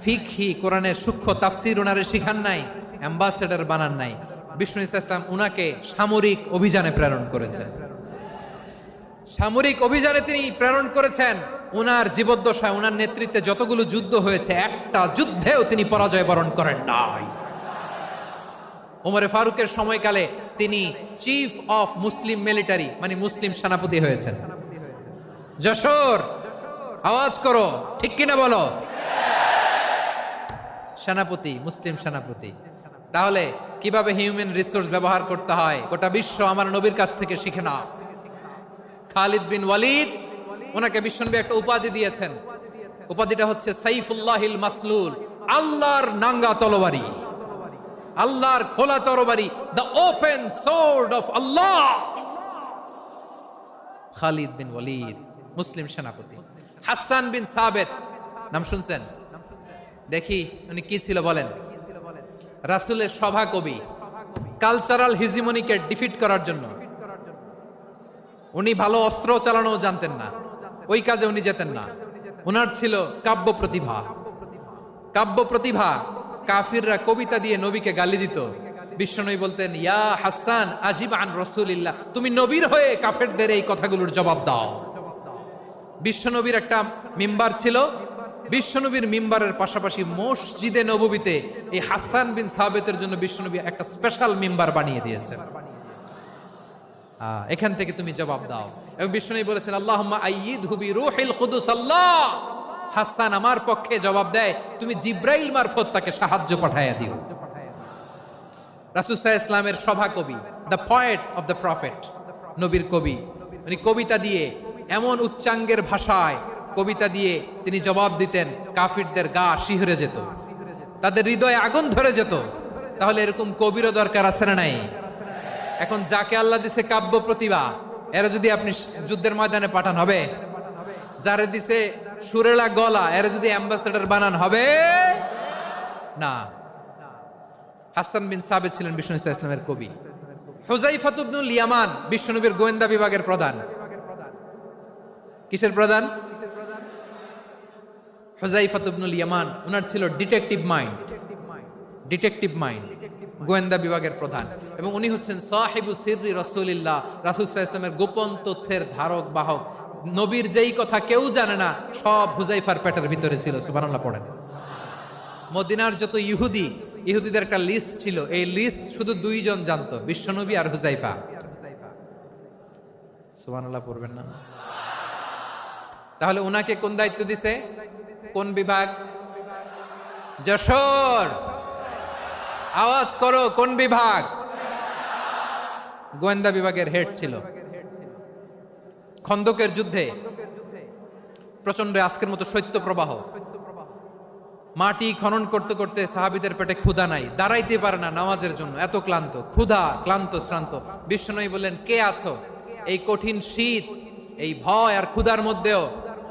ফিকহি কোরআনের সূক্ষ্ম তাফসীর ওনারে শিখান নাই, অ্যাম্বাসেডর বানান নাই। বিষ্ণু ইসলাম উনাকে সামরিক অভিযানে প্রেরণ করেছেন। সামরিক অভিযানে তিনি প্রেরণ করেছেন। উনার জীবদ্দশায় উনার নেতৃত্বে যতগুলো যুদ্ধ হয়েছে, একটা যুদ্ধেও তিনি পরাজয় বরণ করেন নাই। ওমরে ফারুকের সময়কালে তিনি চিফ অফ মুসলিম মিলিটারি, মানে মুসলিম সেনাপতি হয়েছেন। যশোর আওয়াজ করো, ঠিক কিনা বলো? সেনাপতি, মুসলিম সেনাপতি। তাহলে কিভাবে হিউম্যান রিসোর্স ব্যবহার করতে হয় গোটা বিশ্ব আমার নবীর কাছ থেকে শিখে নাও। খালিদ বিন ওয়ালিদ, ওনাকে বিশ্বনবী একটা উপাধি দিয়েছেন। উপাধিটা হচ্ছে সাইফুল্লাহিল মাসলুল, আল্লাহর নাঙ্গা তরবারি, আল্লাহর খোলা তরবারি, দ্য ওপেন সোর্ড অফ আল্লাহ। খালিদ বিন ওয়ালিদ মুসলিম সেনাপতি। হাসান বিন সাবেত নাম শুনছেন? দেখি উনি কি ছিল বলেন? রাসূলের সভা কবি, কালচারাল হিজিমনিকে ডিফিট করার জন্য। উনি ভালো অস্ত্র চালানো জানতেন না, ওই কাজে উনি যেতেন না। ওনার ছিল কাব্য প্রতিভা। কাব্য প্রতিভা, কাফিররা কবিতা দিয়ে নবীকে গালি দিত। বিশ্বনবী বলতেন, ইয়া হাসান আজিব আন রাসূলিল্লাহ, তুমি নবীর হয়ে কাফেরদের এই কথাগুলোর জবাব দাও। বিশ্বনবীর একটা মিম্বার ছিল। বিশ্বনবীর মিম্বারের পাশাপাশি মসজিদে নববীতে এই হাসান বিন সাবেতের জন্য বিশ্বনবী একটা স্পেশাল মিম্বার বানিয়ে দিয়েছেন। এখান থেকে তুমি জবাব দাও। এবং বিশ্বনবী বলেছেন, আল্লাহুম্মা আইয়িদহু বিরূহিল কুদুস। আল্লাহ, হাসান আমার পক্ষে জবাব দেয়, তুমি জিব্রাইল মারফত তাকে সাহায্য পাঠাইয়া দিও। রাসূল সাল্লাল্লাহু আলাইহি ওয়াসাল্লামের সভা কবি, the poet of the prophet, নবীর কবি। উনি কবিতা দিয়ে, এমন উচ্চাঙ্গের ভাষায় কবিতা দিয়ে তিনি জবাব দিতেন, কাফিরদের গা শিহরে যেত, তাদের হৃদয়ে আগুন ধরে যেত। তাহলে এরকম কবিরও দরকার আছে না নাই? এখন যাকে আল্লাহ দিছে কাব্য প্রতিভা, এরা যদি আপনি যুদ্ধের ময়দানে পাঠান হবে? যারে দিছে সুরেলা গলা, এরা যদি অ্যাম্বাসেডর বানান হবে না। হাসান বিন সাবেত ছিলেন বিষ্ণু ইসলামের কবি। হুযায়ফা ইবনুল ইয়ামান বিশ্বনবীর গোয়েন্দা বিভাগের প্রধান। কিসের প্রধান? হুযায়ফা ইবনুল ইয়ামান। ওনার ছিল ডিটেকটিভ মাইন্ড, ডিটেকটিভ মাইন্ড, গোয়েন্দা বিভাগের প্রধান। এবং উনি হচ্ছেন সাহিবু সিররি রাসূলিল্লাহ, রাসূল সাল্লাল্লাহু আলাইহি ওয়াসাল্লামের গোপন তথ্যের ধারক বাহক। নবীর যেই কথা কেউ জানে না সব হুজাইফার পেটের ভিতরে ছিল। সুবহানাল্লাহ পড়েন। মদিনার যত ইহুদিদের একটা লিস্ট ছিল, এই লিস্ট শুধু দুইজন জানতো, বিশ্বনবী আর হুজাইফা। সুবহানাল্লাহ পড়বেন না? তাহলে ওনাকে কোন দায়িত্ব দিছে? কোন বিভাগ? যশোর, আওয়াজ করো, কোন বিভাগ? গোয়েন্দা বিভাগের হেড ছিল। খন্দকের যুদ্ধে প্রচন্ড আজকের মতো শৈত্য প্রবাহ, মাটি খনন করতে করতে সাহাবীদের পেটে ক্ষুধা নাই, দাঁড়াইতে পারে না নামাজের জন্য, এত ক্লান্ত, ক্ষুধা, ক্লান্ত, শ্রান্ত। বিশ্বনবী বললেন, কে আছো এই কঠিন শীত, এই ভয় আর ক্ষুধার মধ্যেও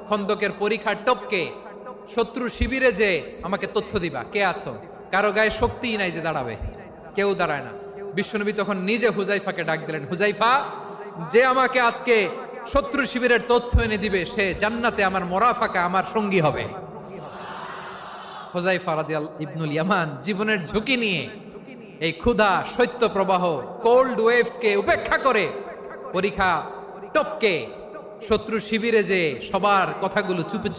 খন্দকের পরীক্ষার টপকে শত্রু শিবিরে যে আমাকে তথ্য দিবা, কে আছো? কারো গায়ে শক্তিই নাই যে দাঁড়াবে, কেউ দাঁড়ায় না। বিশ্বনবী তখন নিজে হুজাইফাকে ডাক দিলেন, হুজাইফা, যে আমাকে আজকে শত্রু শিবিরের তথ্য এনে দিবে সে জান্নাতে আমার মোরাফাকা, আমার সঙ্গী হবে। হুজাইফা রাদিয়াল্লাহু ইবনুল ইয়ামান জীবনের ঝুঁকি নিয়ে এই ক্ষুধা, শৈত্য প্রবাহ, কোল্ড ওয়েভস কে উপেক্ষা করে পরীক্ষা টপকে শত্রু শিবিরে যে সবার কথাগুলো চুপে